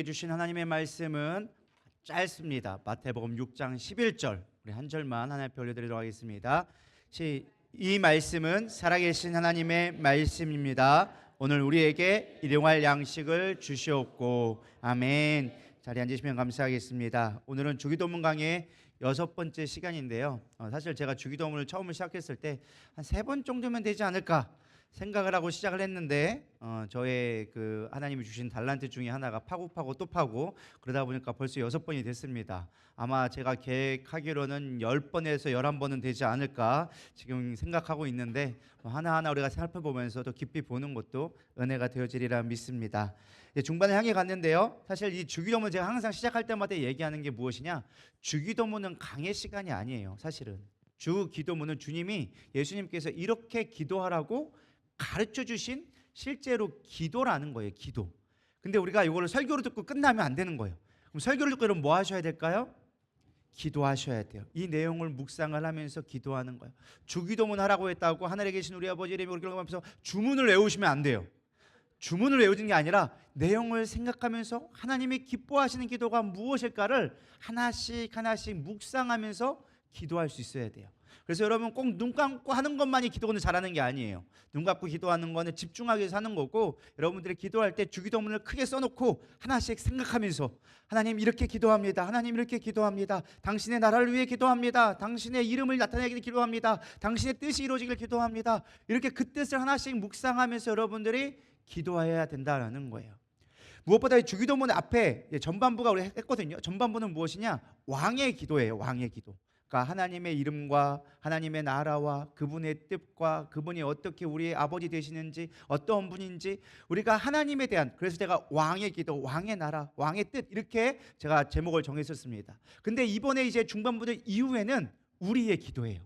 주신 하나님의 말씀은 짧습니다. 마태복음 6장 11절 우리 한 절만 하나님 앞에 올려드리도록 하겠습니다. 이 말씀은 살아계신 하나님의 말씀입니다. 오늘 우리에게 일용할 양식을 주시옵고. 아멘. 자리에 앉으시면 감사하겠습니다. 오늘은 주기도문 강의 6번째 시간인데요. 사실 제가 주기도문을 처음 시작했을 때 한 3번 정도면 되지 않을까 생각을 하고 시작을 했는데 저의 그 하나님이 주신 달란트 중에 하나가 파고 또 파고 그러다 보니까 벌써 6번이 됐습니다. 아마 제가 계획하기로는 10번에서 11번은 되지 않을까 지금 생각하고 있는데 하나하나 우리가 살펴보면서 또 깊이 보는 것도 은혜가 되어지리라 믿습니다. 중반을 향해 갔는데요. 사실 이 주기도문 제가 항상 시작할 때마다 얘기하는 게 무엇이냐, 주기도문은 강의 시간이 아니에요. 사실은 주기도문은 주님이 예수님께서 이렇게 기도하라고 가르쳐 주신 실제로 기도라는 거예요. 기도. 근데 우리가 이거를 설교로 듣고 끝나면 안 되는 거예요. 그럼 설교를 듣고 여러분 뭐 하셔야 될까요? 기도하셔야 돼요. 이 내용을 묵상을 하면서 기도하는 거예요. 주기도문 하라고 했다고 하늘에 계신 우리 아버지 이름으로 기도하면서 주문을 외우시면 안 돼요. 주문을 외우는 게 아니라 내용을 생각하면서 하나님이 기뻐하시는 기도가 무엇일까를 하나씩 묵상하면서 기도할 수 있어야 돼요. 그래서 여러분 꼭 눈 감고 하는 것만이 기도는 잘하는 게 아니에요. 눈 감고 기도하는 거는 집중하기 위해서 하는 거고, 여러분들이 기도할 때 주기도문을 크게 써놓고 하나씩 생각하면서 하나님 이렇게 기도합니다. 하나님 이렇게 기도합니다. 당신의 나라를 위해 기도합니다. 당신의 이름을 나타내기를 기도합니다. 당신의 뜻이 이루어지길 기도합니다. 이렇게 그 뜻을 하나씩 묵상하면서 여러분들이 기도해야 된다는 거예요. 무엇보다 주기도문 앞에 전반부가 우리 했거든요. 전반부는 무엇이냐? 왕의 기도예요. 왕의 기도. 그러니까 하나님의 이름과 하나님의 나라와 그분의 뜻과 그분이 어떻게 우리의 아버지 되시는지 어떤 분인지 우리가 하나님에 대한, 그래서 제가 왕의 기도, 왕의 나라, 왕의 뜻 이렇게 제가 제목을 정했었습니다. 근데 이번에 이제 중반부들 이후에는 우리의 기도예요.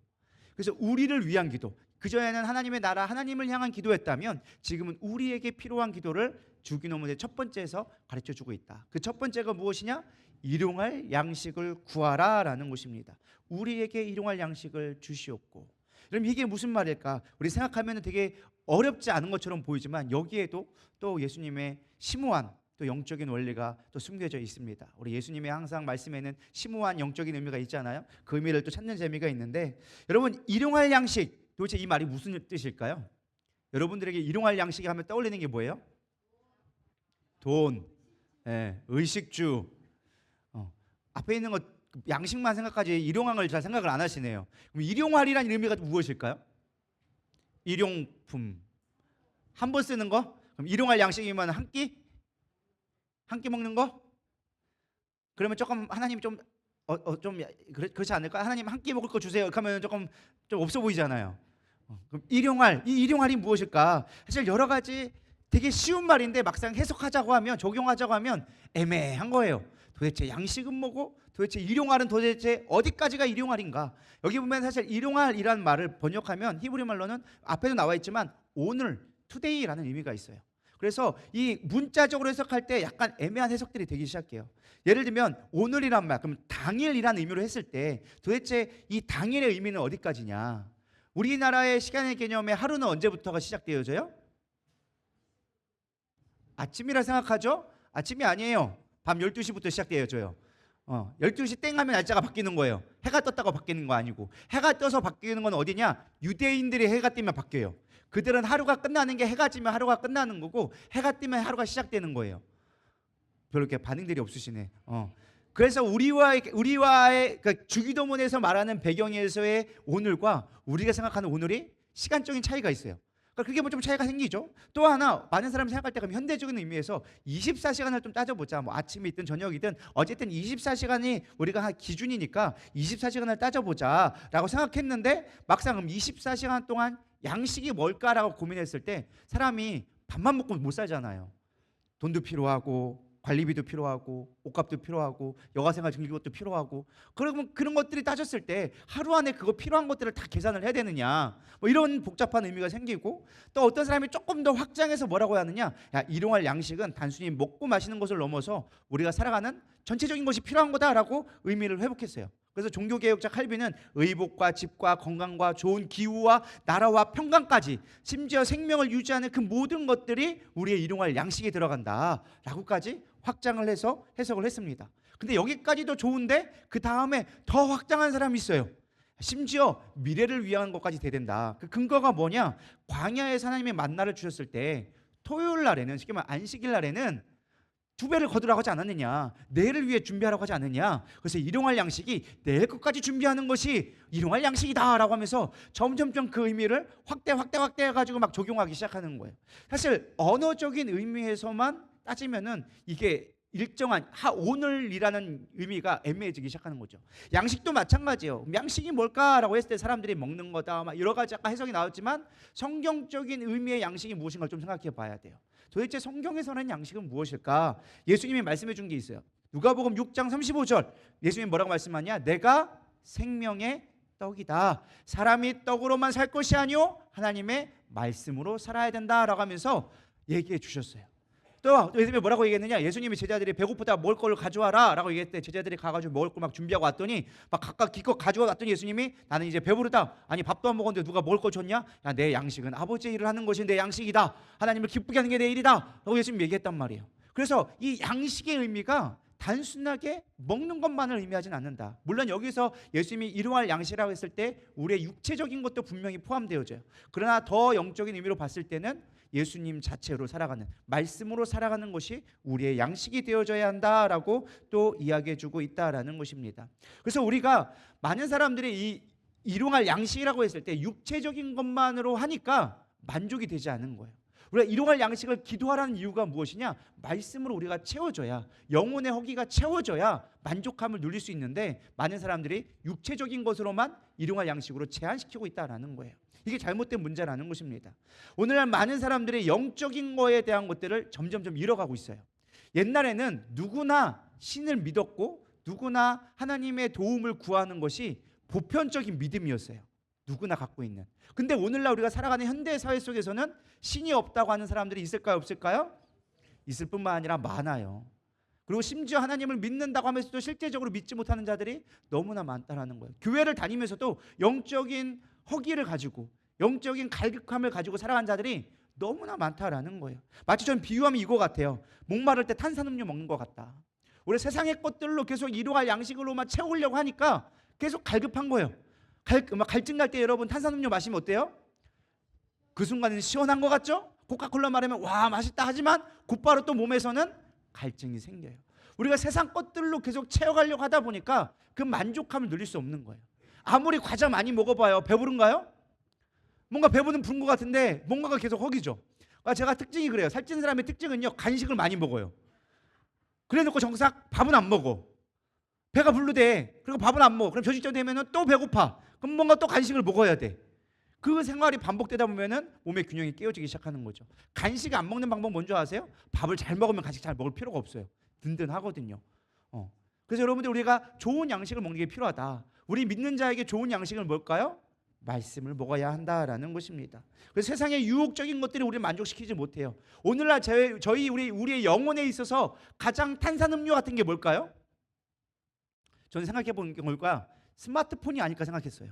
그래서 우리를 위한 기도. 그전에는 하나님의 나라, 하나님을 향한 기도였다면 지금은 우리에게 필요한 기도를 주기도문의 첫 번째에서 가르쳐주고 있다. 그 첫 번째가 무엇이냐? 일용할 양식을 구하라 라는 것입니다. 우리에게 일용할 양식을 주시옵고. 그럼 이게 무슨 말일까? 우리 생각하면 되게 어렵지 않은 것처럼 보이지만 여기에도 또 예수님의 심오한 또 영적인 원리가 또 숨겨져 있습니다. 우리 예수님의 항상 말씀에는 심오한 영적인 의미가 있잖아요. 그 의미를 또 찾는 재미가 있는데, 여러분 일용할 양식, 도대체 이 말이 무슨 뜻일까요? 여러분들에게 일용할 양식이 하면 떠올리는 게 뭐예요? 돈, 의식주. 앞에 있는 것 양식만 생각하지 일용할 잘 생각을 안 하시네요. 그럼 일용할이라는 의미가 무엇일까요? 일용품, 한 번 쓰는 거. 그럼 일용할 양식이면 한 끼 먹는 거? 그러면 조금 하나님 좀 그렇지 않을까? 하나님 한 끼 먹을 거 주세요. 이렇게 하면 조금 좀 없어 보이잖아요. 그럼 일용할, 이 일용할이 무엇일까? 사실 여러 가지 되게 쉬운 말인데 막상 해석하자고 하면, 적용하자고 하면 애매한 거예요. 도대체 양식은 뭐고 도대체 일용할은 도대체 어디까지가 일용할인가? 여기 보면 사실 일용할이라는 말을 번역하면 히브리 말로는 앞에도 나와 있지만 오늘, 투데이라는 의미가 있어요. 그래서 이 문자적으로 해석할 때 약간 애매한 해석들이 되기 시작해요. 예를 들면 오늘이란 말, 그럼 당일이라는 의미로 했을 때 도대체 이 당일의 의미는 어디까지냐? 우리나라의 시간의 개념의 하루는 언제부터가 시작되어져요? 아침이라 생각하죠? 아침이 아니에요. 밤 12시부터 시작되어져요. 12시 땡 하면 날짜가 바뀌는 거예요. 해가 떴다고 바뀌는 거 아니고. 해가 떠서 바뀌는 건 어디냐? 유대인들이 해가 뜨면 바뀌어요. 그들은 하루가 끝나는 게 해가 지면 하루가 끝나는 거고, 해가 뜨면 하루가 시작되는 거예요. 별로 이렇게 반응들이 없으시네. 그래서 우리와의 그러니까 주기도문에서 말하는 배경에서의 오늘과 우리가 생각하는 오늘이 시간적인 차이가 있어요. 그러니까 그게 뭐 좀 차이가 생기죠. 또 하나, 많은 사람이 생각할 때 그럼 현대적인 의미에서 24시간을 좀 따져보자. 뭐 아침이든 저녁이든 어쨌든 24시간이 우리가 한 기준이니까 24시간을 따져보자 라고 생각했는데, 막상 그럼 24시간 동안 양식이 뭘까라고 고민했을 때 사람이 밥만 먹고 못 살잖아요. 돈도 필요하고 관리비도 필요하고 옷값도 필요하고 여가생활 즐길 것도 필요하고, 그러면 그런 것들이 따졌을 때 하루 안에 그거 필요한 것들을 다 계산을 해야 되느냐, 뭐 이런 복잡한 의미가 생기고, 또 어떤 사람이 조금 더 확장해서 뭐라고 하느냐, 야, 일용할 양식은 단순히 먹고 마시는 것을 넘어서 우리가 살아가는 전체적인 것이 필요한 거다라고 의미를 회복했어요. 그래서 종교개혁자 칼빈은 의복과 집과 건강과 좋은 기후와 나라와 평강까지 심지어 생명을 유지하는 그 모든 것들이 우리의 일용할 양식에 들어간다라고까지 확장을 해서 해석을 했습니다. 근데 여기까지도 좋은데 그 다음에 더 확장한 사람이 있어요. 심지어 미래를 위한 것까지 돼야 된다. 그 근거가 뭐냐? 광야에서 하나님의 만나를 주셨을 때 토요일 날에는, 쉽게 말하면 안식일 날에는 2배를 거두라고 하지 않았느냐, 내일을 위해 준비하라고 하지 않느냐. 그래서 일용할 양식이 내일 것까지 준비하는 것이 일용할 양식이다라고 하면서 점점점 그 의미를 확대 해가지고 막 적용하기 시작하는 거예요. 사실 언어적인 의미에서만 따지면은 이게 일정한 오늘이라는 의미가 애매해지기 시작하는 거죠. 양식도 마찬가지예요. 양식이 뭘까라고 했을 때 사람들이 먹는 거다, 막 여러 가지 아까 해석이 나왔지만 성경적인 의미의 양식이 무엇인가 좀 생각해 봐야 돼요. 도대체 성경에서는 양식은 무엇일까? 예수님이 말씀해 준 게 있어요. 누가복음 6장 35절 예수님이 뭐라고 말씀하냐? 내가 생명의 떡이다. 사람이 떡으로만 살 것이 아니요 하나님의 말씀으로 살아야 된다라고 하면서 얘기해 주셨어요. 또 예수님이 뭐라고 얘기했느냐? 예수님이 제자들이 배고프다 먹을 걸 가져와라 라고 얘기했대. 제자들이 가가지고 먹을 걸 막 준비하고 왔더니 막 각각 기껏 가져와 왔더니 예수님이 나는 이제 배부르다. 아니 밥도 안 먹었는데 누가 먹을 걸 줬냐? 야, 내 양식은 아버지의 일을 하는 것이 내 양식이다. 하나님을 기쁘게 하는 게 내 일이다 라고 예수님이 얘기했단 말이에요. 그래서 이 양식의 의미가 단순하게 먹는 것만을 의미하진 않는다. 물론 여기서 예수님이 일용할 양식이라고 했을 때 우리의 육체적인 것도 분명히 포함되어져요. 그러나 더 영적인 의미로 봤을 때는 예수님 자체로 살아가는, 말씀으로 살아가는 것이 우리의 양식이 되어져야 한다라고 또 이야기해주고 있다라는 것입니다. 그래서 우리가 많은 사람들이 이 일용할 양식이라고 했을 때 육체적인 것만으로 하니까 만족이 되지 않은 거예요. 우리가 일용할 양식을 기도하라는 이유가 무엇이냐? 말씀으로 우리가 채워져야, 영혼의 허기가 채워져야 만족함을 누릴 수 있는데 많은 사람들이 육체적인 것으로만 일용할 양식으로 제한시키고 있다는 거예요. 이게 잘못된 문제라는 것입니다. 오늘날 많은 사람들이 영적인 거에 대한 것들을 점점점 잃어가고 있어요. 옛날에는 누구나 신을 믿었고 누구나 하나님의 도움을 구하는 것이 보편적인 믿음이었어요. 누구나 갖고 있는. 근데 오늘날 우리가 살아가는 현대 사회 속에서는 신이 없다고 하는 사람들이 있을까요, 없을까요? 있을 뿐만 아니라 많아요. 그리고 심지어 하나님을 믿는다고 하면서도 실제적으로 믿지 못하는 자들이 너무나 많다라는 거예요. 교회를 다니면서도 영적인 허기를 가지고 영적인 갈급함을 가지고 살아간 자들이 너무나 많다라는 거예요. 마치 전 비유하면 이거 같아요. 목마를 때 탄산음료 먹는 것 같다. 우리 세상의 것들로 계속 일용할 양식으로만 채우려고 하니까 계속 갈급한 거예요. 갈증 날 때 여러분 탄산음료 마시면 어때요? 그 순간에는 시원한 것 같죠? 코카콜라 마시면 와 맛있다 하지만 곧바로 또 몸에서는 갈증이 생겨요. 우리가 세상 것들로 계속 채워가려고 하다 보니까 그 만족함을 누릴 수 없는 거예요. 아무리 과자 많이 먹어봐요. 배부른가요? 뭔가 배부른 것 같은데 뭔가가 계속 허기죠. 제가 특징이 그래요. 살찌는 사람의 특징은요, 간식을 많이 먹어요. 그래놓고 정작 밥은 안 먹어. 배가 부르대. 그리고 밥은 안 먹어. 그럼 저녁 되면은 또 배고파. 그럼 뭔가 또 간식을 먹어야 돼. 그 생활이 반복되다 보면은 몸의 균형이 깨어지기 시작하는 거죠. 간식 안 먹는 방법 뭔지 아세요? 밥을 잘 먹으면 간식 잘 먹을 필요가 없어요. 든든하거든요. 그래서 여러분들 우리가 좋은 양식을 먹는 게 필요하다. 우리 믿는 자에게 좋은 양식은 뭘까요? 말씀을 먹어야 한다라는 것입니다. 그래서 세상의 유혹적인 것들이 우리를 만족시키지 못해요. 오늘날 우리의 영혼에 있어서 가장 탄산음료 같은 게 뭘까요? 저는 생각해 본 게 뭘까요? 스마트폰이 아닐까 생각했어요.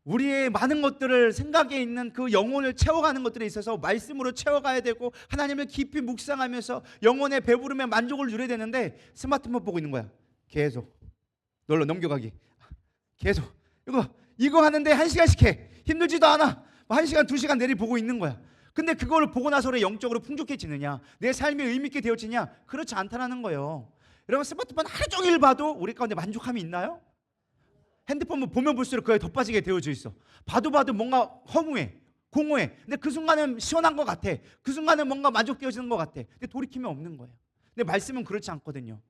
우리의 많은 것들을 생각에 있는 그 영혼을 채워가는 것들에 있어서 말씀으로 채워가야 되고 하나님을 깊이 묵상하면서 영혼의 배부름에 만족을 누려야 되는데 스마트폰 보고 있는 거야. 계속 놀러 넘겨가기. 계속 이거 하는데 1시간씩 해. 힘들지도 않아. 1시간 2시간 내리 보고 있는 거야. 근데 그걸 보고 나서 영적으로 풍족해지느냐, 내 삶이 의미 있게 되어지냐? 그렇지 않다는 거예요. 여러분 스마트폰 하루 종일 봐도 우리 가운데 만족함이 있나요? 핸드폰 보면 볼수록 그에 더 빠지게 되어져 있어. 봐도 뭔가 허무해, 공허해. 근데 그 순간은 시원한 것 같아. 그 순간은 뭔가 만족되어지는 것 같아. 근데 돌이키면 없는 거예요. 근데 말씀은 그렇지 않거든요.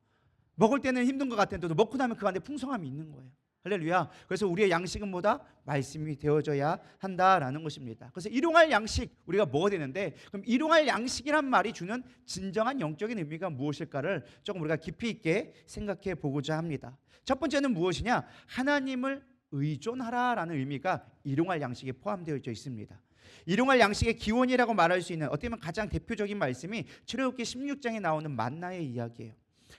먹을 때는 힘든 것 같은데도 먹고 나면 그 안에 풍성함이 있는 거예요. 할렐루야. 그래서 우리의 양식은 뭐다? 말씀이 되어져야 한다라는 것입니다. 그래서 일용할 양식 우리가 먹어야 되는데, 그럼 일용할 양식이란 말이 주는 진정한 영적인 의미가 무엇일까를 조금 우리가 깊이 있게 생각해 보고자 합니다. 첫 번째는 무엇이냐? 하나님을 의존하라라는 의미가 일용할 양식에 포함되어 있습니다. 일용할 양식의 기원이라고 말할 수 있는 어떻게 보면 가장 대표적인 말씀이 출애굽기 16장에 나오는 만나의 이야기예요.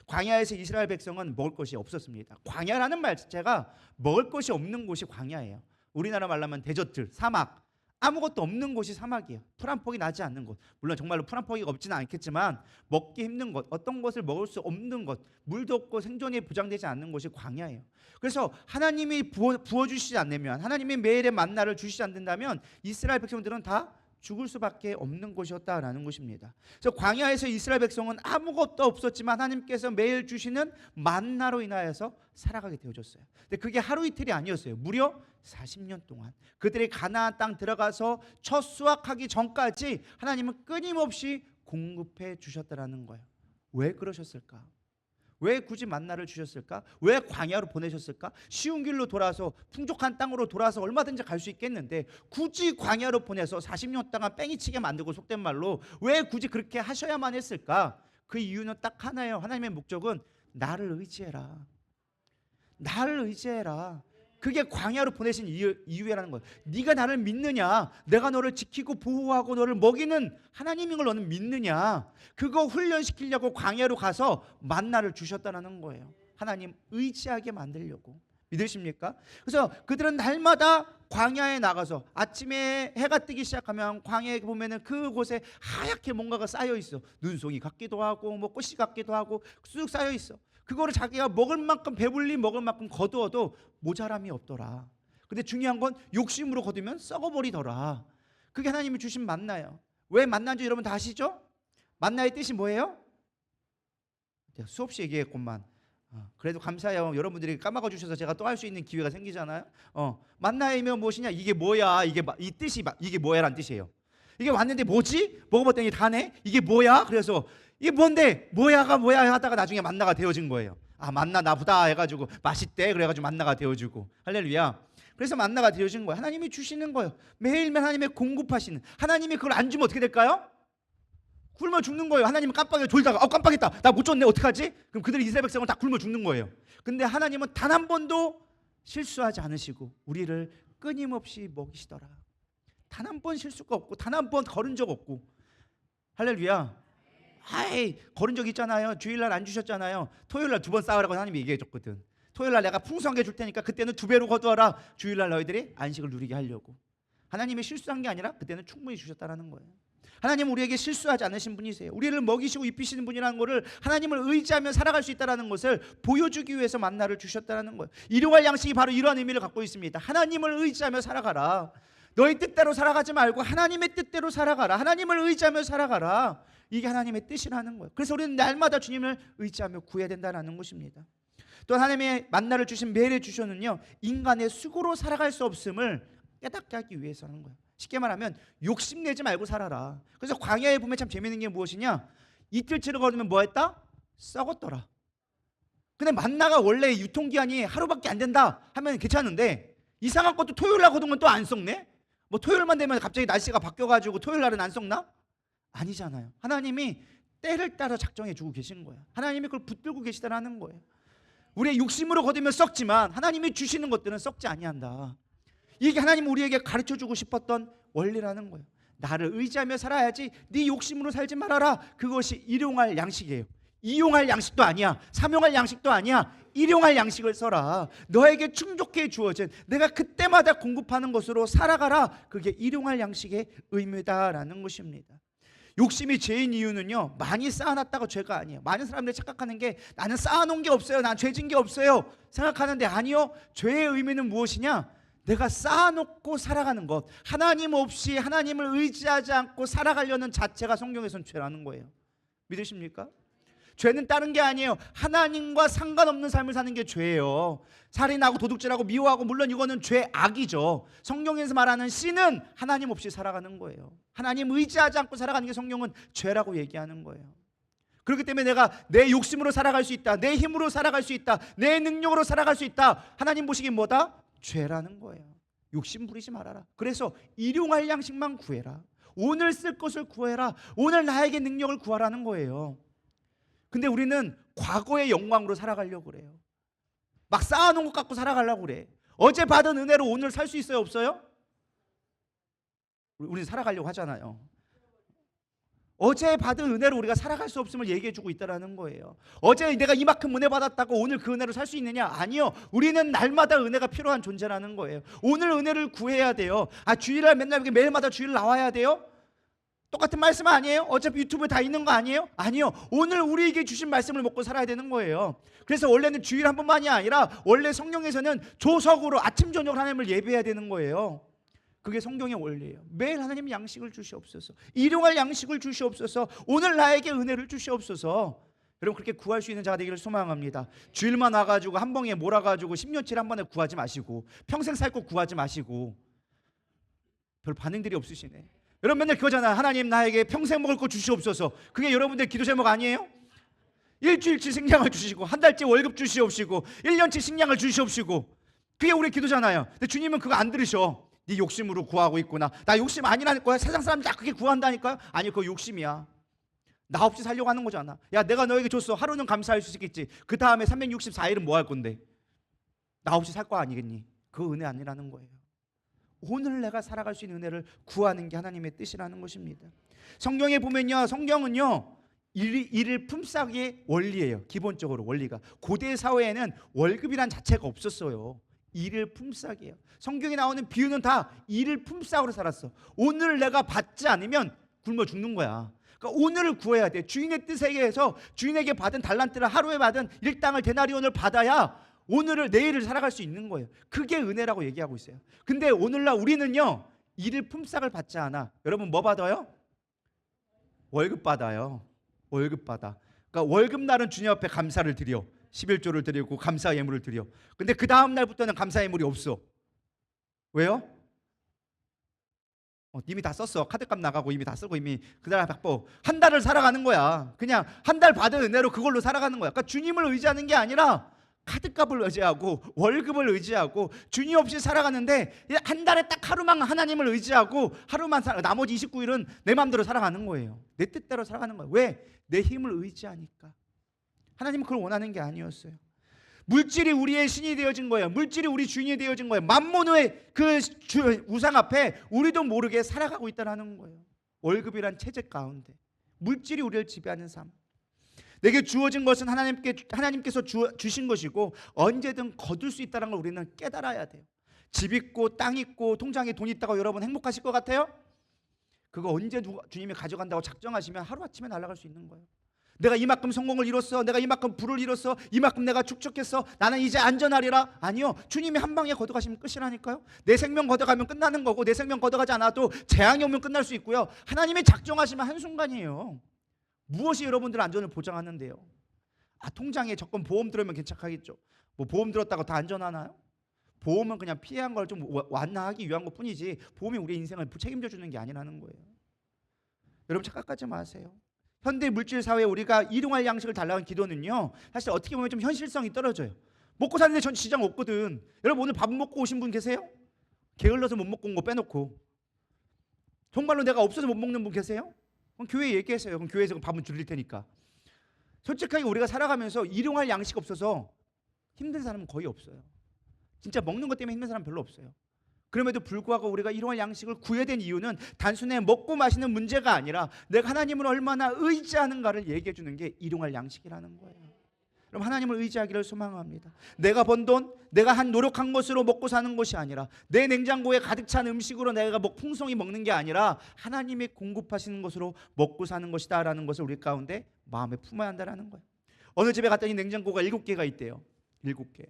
광야에서 이스라엘 백성은 먹을 것이 없었습니다. 광야라는 말 자체가 먹을 것이 없는 곳이 광야예요. 우리나라 말로 하면 데저트, 사막, 아무것도 없는 곳이 사막이에요. 풀 한 폭이 나지 않는 곳. 물론 정말로 풀 한 폭이 없지는 않겠지만 먹기 힘든 곳, 어떤 것을 먹을 수 없는 곳, 물도 없고 생존이 보장되지 않는 곳이 광야예요. 그래서 하나님이 부어주시지 않으면, 하나님이 매일의 만나를 주시지 않는다면 이스라엘 백성들은 다 죽을 수밖에 없는 곳이었다라는 것입니다. 그래서 광야에서 이스라엘 백성은 아무것도 없었지만 하나님께서 매일 주시는 만나로 인하여서 살아가게 되어졌어요. 근데 그게 하루 이틀이 아니었어요. 무려 40년 동안 그들이 가나안 땅 들어가서 첫 수확하기 전까지 하나님은 끊임없이 공급해 주셨다라는 거예요. 왜 그러셨을까? 왜 굳이 만나를 주셨을까? 왜 광야로 보내셨을까? 쉬운 길로 돌아서 풍족한 땅으로 돌아서 얼마든지 갈 수 있겠는데 굳이 광야로 보내서 40년 동안 뺑이치게 만들고, 속된 말로 왜 굳이 그렇게 하셔야만 했을까? 그 이유는 딱 하나예요. 하나님의 목적은 나를 의지해라. 나를 의지해라. 그게 광야로 보내신 이유라는 거예요. 네가 나를 믿느냐? 내가 너를 지키고 보호하고 너를 먹이는 하나님인 걸 너는 믿느냐? 그거 훈련시키려고 광야로 가서 만나를 주셨다는 거예요. 하나님 의지하게 만들려고. 믿으십니까? 그래서 그들은 날마다 광야에 나가서 아침에 해가 뜨기 시작하면 광야에 보면은 그곳에 하얗게 뭔가가 쌓여 있어. 눈송이 같기도 하고 뭐 꽃이 같기도 하고 쑥 쌓여 있어. 그거를 자기가 먹을 만큼 배불리 먹을 만큼 거두어도 모자람이 없더라. 근데 중요한 건 욕심으로 거두면 썩어버리더라. 그게 하나님이 주신 만나예요. 왜 만나인지 여러분 다 아시죠? 만나의 뜻이 뭐예요? 제가 수없이 얘기했건만 그래도 감사해요. 여러분들이 까먹어 주셔서 제가 또 할 수 있는 기회가 생기잖아요. 만나이면 무엇이냐? 이게 뭐야? 이 뜻이 이게 뭐야라는 뜻이에요. 이게 왔는데 뭐지? 먹어봤더니 다네? 이게 뭐야? 그래서 이게 뭔데? 뭐야가 뭐야 하다가 나중에 만나가 되어진 거예요. 아, 만나 나보다 해가지고 맛있대. 그래가지고 만나가 되어지고. 할렐루야. 그래서 만나가 되어진 거예요. 하나님이 주시는 거예요. 매일매일 하나님의 공급하시는. 하나님이 그걸 안 주면 어떻게 될까요? 굶어 죽는 거예요. 하나님은 깜빡이가 졸다가 깜빡했다. 나 못 줬네. 어떡하지? 그럼 그들이 이스라엘 백성을 다 굶어 죽는 거예요. 근데 하나님은 단 한 번도 실수하지 않으시고 우리를 끊임없이 먹이시더라. 단 한 번 실수가 없고 단 한 번 거른 적 없고. 할렐루야. 아이, 거른 적 있잖아요. 주일날 안 주셨잖아요. 토요일날 2번 쌓으라고 하나님이 얘기해 줬거든. 토요일날 내가 풍성하게 줄 테니까 그때는 2배로 거두어라. 주일날 너희들이 안식을 누리게 하려고. 하나님이 실수한 게 아니라 그때는 충분히 주셨다라는 거예요. 하나님은 우리에게 실수하지 않으신 분이세요. 우리를 먹이시고 입히시는 분이라는 것을, 하나님을 의지하며 살아갈 수 있다는 것을 보여주기 위해서 만나를 주셨다는 거예요. 일용할 양식이 바로 이러한 의미를 갖고 있습니다. 하나님을 의지하며 살아가라. 너희 뜻대로 살아가지 말고 하나님의 뜻대로 살아가라. 하나님을 의지하며 살아가라. 이게 하나님의 뜻이라는 거예요. 그래서 우리는 날마다 주님을 의지하며 구해야 된다는 것입니다. 또 하나님의 만나를 주신 매일의 주셔는요, 인간의 수고로 살아갈 수 없음을 깨닫게 하기 위해서는 거예요. 쉽게 말하면 욕심내지 말고 살아라. 그래서 광야에 보면 참 재밌는 게 무엇이냐? 이틀치를 걸으면 뭐 했다? 썩었더라. 근데 만나가 원래 유통기한이 하루밖에 안 된다 하면 괜찮은데, 이상한 것도 토요일날 거두면 또 안 썩네? 뭐 토요일만 되면 갑자기 날씨가 바뀌어가지고 토요일날은 안 썩나? 아니잖아요. 하나님이 때를 따라 작정해 주고 계신 거예요. 하나님이 그걸 붙들고 계시다라는 거예요. 우리의 욕심으로 거두면 썩지만 하나님이 주시는 것들은 썩지 아니한다. 이게 하나님 우리에게 가르쳐주고 싶었던 원리라는 거예요. 나를 의지하며 살아야지 네 욕심으로 살지 말아라. 그것이 일용할 양식이에요. 이용할 양식도 아니야. 사명할 양식도 아니야. 일용할 양식을 써라. 너에게 충족해 주어진 내가 그때마다 공급하는 것으로 살아가라. 그게 일용할 양식의 의미다라는 것입니다. 욕심이 죄인 이유는요, 많이 쌓아놨다가 죄가 아니에요. 많은 사람들이 착각하는 게 나는 쌓아놓은 게 없어요, 난 죄진 게 없어요 생각하는데, 아니요. 죄의 의미는 무엇이냐? 내가 쌓아놓고 살아가는 것, 하나님 없이 하나님을 의지하지 않고 살아가려는 자체가 성경에서는 죄라는 거예요. 믿으십니까? 죄는 다른 게 아니에요. 하나님과 상관없는 삶을 사는 게 죄예요. 살인하고 도둑질하고 미워하고, 물론 이거는 죄악이죠. 성경에서 말하는 씨는 하나님 없이 살아가는 거예요. 하나님 의지하지 않고 살아가는 게 성경은 죄라고 얘기하는 거예요. 그렇기 때문에 내가 내 욕심으로 살아갈 수 있다, 내 힘으로 살아갈 수 있다, 내 능력으로 살아갈 수 있다, 하나님 보시기엔 뭐다? 죄라는 거예요. 욕심 부리지 말아라. 그래서 일용할 양식만 구해라. 오늘 쓸 것을 구해라. 오늘 나에게 능력을 구하라는 거예요. 근데 우리는 과거의 영광으로 살아가려고 그래요. 막 쌓아놓은 것 갖고 살아가려고 그래. 어제 받은 은혜로 오늘 살 수 있어요, 없어요? 우리 살아가려고 하잖아요. 어제 받은 은혜로 우리가 살아갈 수 없음을 얘기해주고 있다는 거예요. 어제 내가 이만큼 은혜 받았다고 오늘 그 은혜로 살 수 있느냐? 아니요. 우리는 날마다 은혜가 필요한 존재라는 거예요. 오늘 은혜를 구해야 돼요. 주일날 맨날 매일마다 주일 나와야 돼요? 똑같은 말씀 아니에요? 어차피 유튜브에 다 있는 거 아니에요? 아니요. 오늘 우리에게 주신 말씀을 먹고 살아야 되는 거예요. 그래서 원래는 주일 한 번만이 아니라 원래 성경에서는 조석으로 아침 저녁 하나님을 예배해야 되는 거예요. 그게 성경의 원리예요. 매일 하나님 양식을 주시옵소서. 일용할 양식을 주시옵소서. 오늘 나에게 은혜를 주시옵소서. 여러분 그렇게 구할 수 있는 자가 되기를 소망합니다. 주일만 와가지고 한 벙에 몰아가지고 10년치를 한 번에 구하지 마시고 평생 살 거 구하지 마시고 별 반응들이 없으시네. 여러분 맨날 그거잖아. 하나님 나에게 평생 먹을 거 주시옵소서. 그게 여러분들 기도 제목 아니에요? 일주일치 식량을 주시고 한 달치 월급 주시옵시고 1년치 식량을 주시옵시고 그게 우리 기도잖아요. 근데 주님은 그거 안 들으셔. 네 욕심으로 구하고 있구나. 나 욕심 아니라니까요. 세상 사람들 다 그렇게 구한다니까요. 아니 그거 욕심이야. 나 없이 살려고 하는 거잖아. 야 내가 너에게 줬어. 하루는 감사할 수 있겠지. 그 다음에 364일은 뭐 할 건데? 나 없이 살 거 아니겠니? 그 은혜 아니라는 거예요. 오늘 내가 살아갈 수 있는 은혜를 구하는 게 하나님의 뜻이라는 것입니다. 성경에 보면요, 성경은요 일을 품삯의 원리예요. 기본적으로 원리가 고대 사회에는 월급이란 자체가 없었어요. 일을 품삯이에요. 성경에 나오는 비유는 다 일을 품삯으로 살았어. 오늘 내가 받지 않으면 굶어 죽는 거야. 그러니까 오늘을 구해야 돼. 주인의 뜻에 의해서 주인에게 받은 달란트를 하루에 받은 일당을 데나리온을 받아야 오늘을 내일을 살아갈 수 있는 거예요. 그게 은혜라고 얘기하고 있어요. 근데 오늘날 우리는요 일을 품삯을 받지 않아. 여러분 뭐 받아요? 월급 받아요. 월급 받아. 그러니까 월급날은 주님 앞에 감사를 드려. 11조를 드리고 감사 예물을 드려. 근데 그 다음 날부터는 감사 예물이 없어. 왜요? 이미 다 썼어. 카드값 나가고 이미 다 쓰고 이미 그날 바빠. 한 달을 살아가는 거야. 그냥 한 달 받은 은혜로 그걸로 살아가는 거야. 그러니까 주님을 의지하는 게 아니라 카드값을 의지하고 월급을 의지하고 주님 없이 살아가는데 한 달에 딱 하루만 하나님을 의지하고 하루만 나머지 29일은 내 마음대로 살아가는 거예요. 내 뜻대로 살아가는 거예요. 왜? 내 힘을 의지하니까. 하나님은 그걸 원하는 게 아니었어요. 물질이 우리의 신이 되어진 거예요. 물질이 우리 주인이 되어진 거예요. 만몬의 그 우상 앞에 우리도 모르게 살아가고 있다는 거예요. 월급이란 체제 가운데 물질이 우리를 지배하는 삶. 내게 주어진 것은 하나님께서 주신 것이고 언제든 거둘 수 있다는 걸 우리는 깨달아야 돼요. 집 있고 땅 있고 통장에 돈 있다고 여러분 행복하실 것 같아요? 그거 언제 주님이 가져간다고 작정하시면 하루아침에 날아갈 수 있는 거예요. 내가 이만큼 성공을 이뤘어. 내가 이만큼 부를 이뤘어. 이만큼 내가 축적했어. 나는 이제 안전하리라. 아니요. 주님이 한 방에 걷어가시면 끝이라니까요. 내 생명 걷어가면 끝나는 거고 내 생명 걷어가지 않아도 재앙이 오면 끝날 수 있고요. 하나님이 작정하시면 한순간이에요. 무엇이 여러분들의 안전을 보장하는데요? 통장에 적금 보험 들으면 괜찮겠죠. 뭐 보험 들었다고 다 안전하나요? 보험은 그냥 피해한 걸 좀 완화하기 위한 것 뿐이지 보험이 우리의 인생을 책임져 주는 게 아니라는 거예요. 여러분 착각하지 마세요. 현대 물질 사회에 우리가 일용할 양식을 달라는 기도는요 사실 어떻게 보면 좀 현실성이 떨어져요. 먹고 사는데 전 지장 없거든. 여러분 오늘 밥 먹고 오신 분 계세요? 게을러서 못 먹고 온 거 빼놓고. 정말로 내가 없어서 못 먹는 분 계세요? 그럼 교회에 얘기했어요. 그럼 교회에서 밥은 줄일 테니까. 솔직하게 우리가 살아가면서 일용할 양식 없어서 힘든 사람은 거의 없어요. 진짜 먹는 것 때문에 힘든 사람 별로 없어요. 그럼에도 불구하고 우리가 일용할 양식을 구해야 된 이유는 단순히 먹고 마시는 문제가 아니라 내가 하나님을 얼마나 의지하는가를 얘기해 주는 게 일용할 양식이라는 거예요. 그럼 하나님을 의지하기를 소망합니다. 내가 번 돈, 내가 한 노력한 것으로 먹고 사는 것이 아니라 내 냉장고에 가득 찬 음식으로 내가 풍성히 먹는 게 아니라 하나님이 공급하시는 것으로 먹고 사는 것이다라는 것을 우리 가운데 마음에 품어야 한다는 거예요. 어느 집에 갔더니 냉장고가 7개가 있대요. 7개.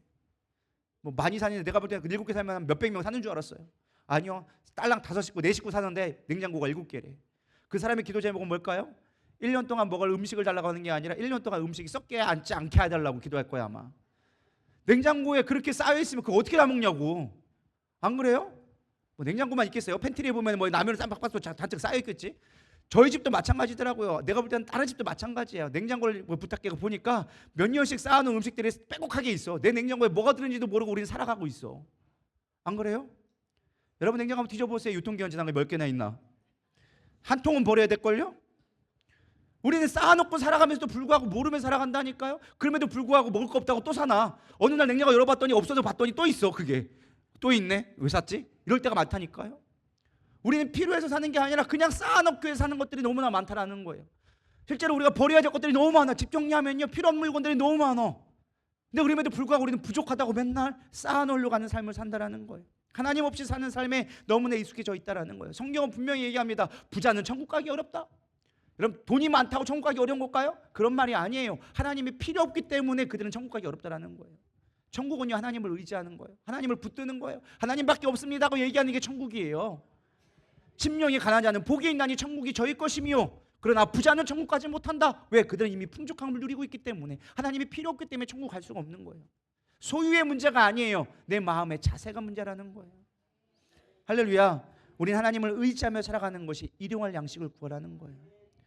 뭐 많이 사는데 내가 볼 때는 7개 살면 몇백 명 사는 줄 알았어요. 아니요. 딸랑 5식구, 4식구 사는데 냉장고가 7개래. 그 사람의 기도 제목은 뭘까요? 1년 동안 먹을 음식을 달라고 하는 게 아니라 1년 동안 음식이 썩게 앉지 않게 해달라고 기도할 거야 아마. 냉장고에 그렇게 쌓여있으면 그거 어떻게 다 먹냐고. 안 그래요? 뭐 냉장고만 있겠어요? 팬트리에 보면 뭐 라면을 쌈박박도 잔뜩 쌓여있겠지. 저희 집도 마찬가지더라고요. 내가 볼 때는 다른 집도 마찬가지예요. 냉장고를 부탁해 보니까 몇 년씩 쌓아놓은 음식들이 빼곡하게 있어. 내 냉장고에 뭐가 들은지도 모르고 우리는 살아가고 있어. 안 그래요? 여러분 냉장고 한번 뒤져보세요. 유통기한 몇 개나 있나? 한 통은 버려야 될걸요? 우리는 쌓아놓고 살아가면서도 불구하고 모르면서 살아간다니까요. 그럼에도 불구하고 먹을 거 없다고 또 사나. 어느 날 냉장고 열어봤더니 없어져 봤더니 또 있어. 그게 또 있네. 왜 샀지? 이럴 때가 많다니까요. 우리는 필요해서 사는 게 아니라 그냥 쌓아놓기 위해서 사는 것들이 너무나 많다라는 거예요. 실제로 우리가 버려야 될 것들이 너무 많아. 집 정리하면요, 필요 없는 물건들이 너무 많아. 근데 우리에도 불구하고 우리는 부족하다고 맨날 쌓아놓으려고 하는 삶을 산다라는 거예요. 하나님 없이 사는 삶에 너무나 익숙해져 있다라는 거예요. 성경은 분명히 얘기합니다. 부자는 천국 가기 어렵다. 여러분, 돈이 많다고 천국 가기 어려운 걸까요? 그런 말이 아니에요. 하나님이 필요 없기 때문에 그들은 천국 가기 어렵다라는 거예요. 천국은요, 하나님을 의지하는 거예요. 하나님을 붙드는 거예요. 하나님밖에 없습니다고 얘기하는 게 천국이에요. 심령이 가난하지 않은 복이 있나니 천국이 저희 것이며 그러나 부자는 천국 가지 못한다. 왜? 그들은 이미 풍족함을 누리고 있기 때문에. 하나님이 필요 없기 때문에 천국 갈 수가 없는 거예요. 소유의 문제가 아니에요. 내 마음의 자세가 문제라는 거예요. 할렐루야. 우린 하나님을 의지하며 살아가는 것이 일용할 양식을 구하라는 거예요.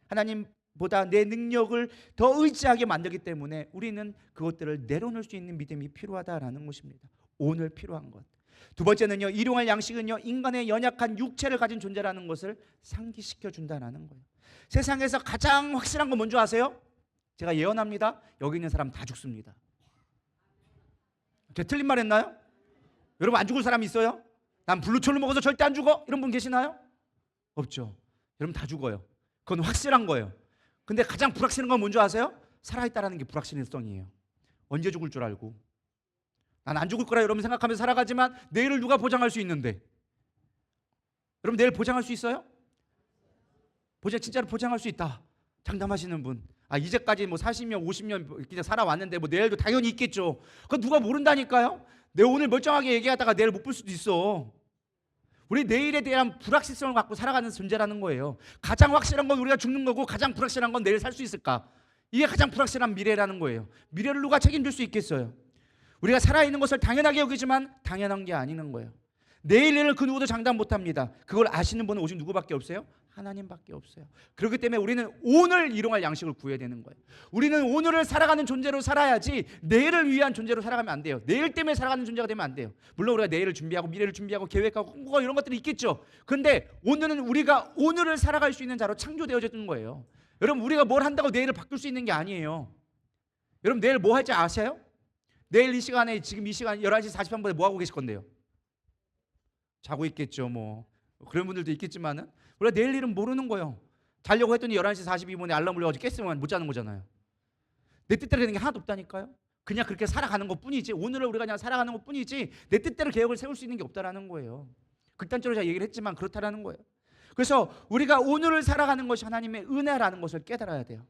하나님보다 내 능력을 더 의지하게 만들기 때문에 우리는 그것들을 내려놓을 수 있는 믿음이 필요하다라는 것입니다. 오늘 필요한 것. 두 번째는요, 일용할 양식은요, 인간의 연약한 육체를 가진 존재라는 것을 상기시켜 준다는 거예요. 세상에서 가장 확실한 건 뭔지 아세요? 제가 예언합니다. 여기 있는 사람 다 죽습니다. 제가 틀린 말 했나요? 여러분, 안 죽을 사람 있어요? 난 블루철로 먹어서 절대 안 죽어? 이런 분 계시나요? 없죠. 여러분, 다 죽어요. 그건 확실한 거예요. 근데 가장 불확실한 건 뭔지 아세요? 살아있다라는 게 불확실성이에요. 언제 죽을 줄 알고. 난 안 죽을 거라 여러분 생각하면서 살아가지만 내일을 누가 보장할 수 있는데. 여러분, 내일 보장할 수 있어요? 진짜로 보장할 수 있다. 장담하시는 분. 이제까지 뭐 40년, 50년 그냥 살아왔는데 뭐 내일도 당연히 있겠죠. 그거 누가 모른다니까요. 내 오늘 멀쩡하게 얘기하다가 내일 못 볼 수도 있어. 우리 내일에 대한 불확실성을 갖고 살아가는 존재라는 거예요. 가장 확실한 건 우리가 죽는 거고 가장 불확실한 건 내일 살 수 있을까? 이게 가장 불확실한 미래라는 거예요. 미래를 누가 책임질 수 있겠어요? 우리가 살아있는 것을 당연하게 여기지만 당연한 게 아니는 거예요. 내일 일을 그 누구도 장담 못합니다. 그걸 아시는 분은 오직 누구밖에 없어요? 하나님밖에 없어요. 그렇기 때문에 우리는 오늘 일용할 양식을 구해야 되는 거예요. 우리는 오늘을 살아가는 존재로 살아야지 내일을 위한 존재로 살아가면 안 돼요. 내일 때문에 살아가는 존재가 되면 안 돼요. 물론 우리가 내일을 준비하고 미래를 준비하고 계획하고 꿈꾸고 이런 것들이 있겠죠. 그런데 오늘은 우리가 오늘을 살아갈 수 있는 자로 창조되어졌던 거예요. 여러분, 우리가 뭘 한다고 내일을 바꿀 수 있는 게 아니에요. 여러분, 내일 뭐 할지 아세요? 내일 이 시간에, 지금 이 시간 11시 40분에 뭐 하고 계실 건데요? 자고 있겠죠. 뭐 그런 분들도 있겠지만은 우리가 내일 일은 모르는 거예요. 자려고 했더니 11시 42분에 알람 울려가지고 깼으면 못 자는 거잖아요. 내 뜻대로 되는 게 하나도 없다니까요. 그냥 그렇게 살아가는 것뿐이지, 오늘을 우리가 그냥 살아가는 것뿐이지 내 뜻대로 계획을 세울 수 있는 게 없다라는 거예요. 극단적으로 제가 얘기를 했지만 그렇다라는 거예요. 그래서 우리가 오늘을 살아가는 것이 하나님의 은혜라는 것을 깨달아야 돼요.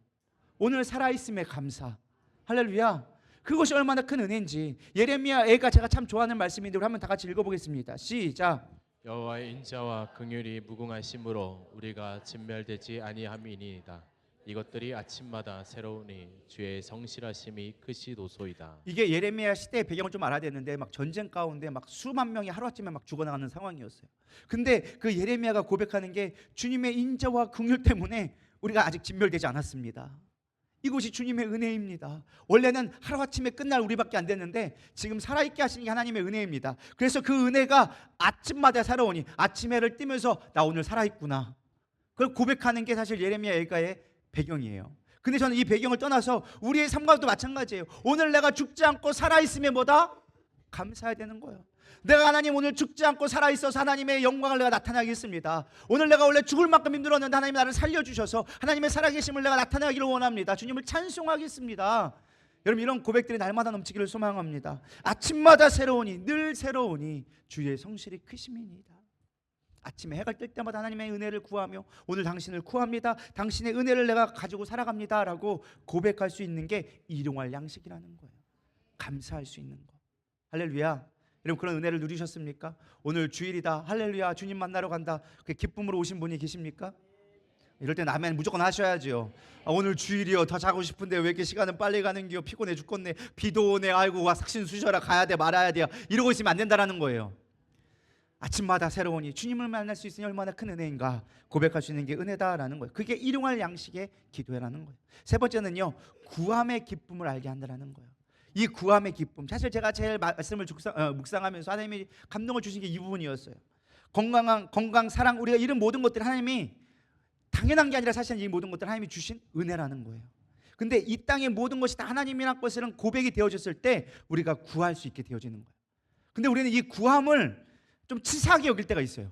오늘 살아있음에 감사. 할렐루야. 그것이 얼마나 큰 은혜인지. 예레미야 애가 제가 참 좋아하는 말씀인데 우리 한번 다 같이 읽어보겠습니다. 시작. 여호와의 인자와 긍휼이 무궁하심으로 우리가 진멸되지 아니함이니이다. 이것들이 아침마다 새로우니 주의 성실하심이 크시도소이다. 이게 예레미야 시대의 배경을 좀 알아야 되는데 막 전쟁 가운데 막 수만 명이 하루아침에 막 죽어나가는 상황이었어요. 근데 그 예레미야가 고백하는 게 주님의 인자와 긍휼 때문에 우리가 아직 진멸되지 않았습니다. 이것이 주님의 은혜입니다. 원래는 하루아침에 끝날 우리밖에 안 됐는데 지금 살아있게 하시는 게 하나님의 은혜입니다. 그래서 그 은혜가 아침마다 살아오니 아침 해를 뜨면서 나 오늘 살아있구나. 그걸 고백하는 게 사실 예레미야 애가의 배경이에요. 근데 저는 이 배경을 떠나서 우리의 삶과도 마찬가지예요. 오늘 내가 죽지 않고 살아있음에 뭐다? 감사해야 되는 거예요. 내가 하나님 오늘 죽지 않고 살아있어서 하나님의 영광을 내가 나타나겠습니다. 오늘 내가 원래 죽을 만큼 힘들었는데 하나님이 나를 살려주셔서 하나님의 살아계심을 내가 나타나기를 원합니다. 주님을 찬송하겠습니다. 여러분, 이런 고백들이 날마다 넘치기를 소망합니다. 아침마다 새로우니 늘 새로우니 주의 성실이 크심이니이다. 아침에 해가 뜰 때마다 하나님의 은혜를 구하며 오늘 당신을 구합니다. 당신의 은혜를 내가 가지고 살아갑니다 라고 고백할 수 있는 게 일용할 양식이라는 거예요. 감사할 수 있는 거. 할렐루야. 여러분, 그런 은혜를 누리셨습니까? 오늘 주일이다. 할렐루야. 주님 만나러 간다. 그 기쁨으로 오신 분이 계십니까? 이럴 땐 아멘 무조건 하셔야죠. 오늘 주일이요. 더 자고 싶은데 왜 이렇게 시간은 빨리 가는겨. 피곤해 죽겠네. 비도 오네. 아이고 와 삭신 쑤셔라. 가야 돼 말아야 돼요. 이러고 있으면 안 된다라는 거예요. 아침마다 새로우니 주님을 만날 수 있으니 얼마나 큰 은혜인가 고백할 수 있는 게 은혜다라는 거예요. 그게 일용할 양식의 기도회라는 거예요. 세 번째는요, 구함의 기쁨을 알게 한다라는 거예요. 이 구함의 기쁨, 사실 제가 제일 말씀을 묵상하면서 하나님이 감동을 주신 게 이 부분이었어요. 건강, 사랑, 우리가 이런 모든 것들 하나님이 당연한 게 아니라 사실 이 모든 것들 하나님이 주신 은혜라는 거예요. 근데 이 땅의 모든 것이 다 하나님이란 것은 고백이 되어졌을 때 우리가 구할 수 있게 되어지는 거예요. 근데 우리는 이 구함을 좀 치사하게 여길 때가 있어요.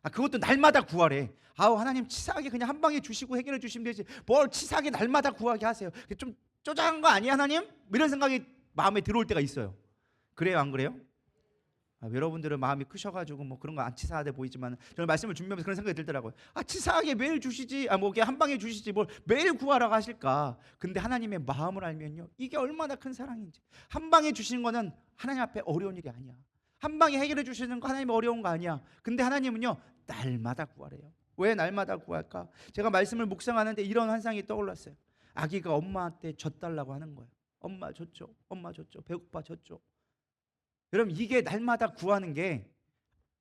그것도 날마다 구하래. 하나님 치사하게 그냥 한 방에 주시고 해결해 주시면 되지. 뭘 치사하게 날마다 구하게 하세요. 좀 쪼잔한 거 아니야 하나님? 이런 생각이 마음에 들어올 때가 있어요. 그래요, 안 그래요? 여러분들은 마음이 크셔가지고 뭐 그런 거 안 치사하게 보이지만 저는 말씀을 준비하면서 그런 생각이 들더라고요. 치사하게 매일 주시지, 뭐 이게 한 방에 주시지 뭘 매일 구하라고 하실까? 근데 하나님의 마음을 알면요, 이게 얼마나 큰 사랑인지. 한 방에 주시는 거는 하나님 앞에 어려운 일이 아니야. 한 방에 해결해 주시는 거 하나님 어려운 거 아니야. 근데 하나님은요, 날마다 구하래요. 왜 날마다 구할까? 제가 말씀을 묵상하는데 이런 환상이 떠올랐어요. 아기가 엄마한테 젖달라고 하는 거예요. 엄마 줬죠, 엄마 줬죠, 배고파 줬죠. 여러분, 이게 날마다 구하는 게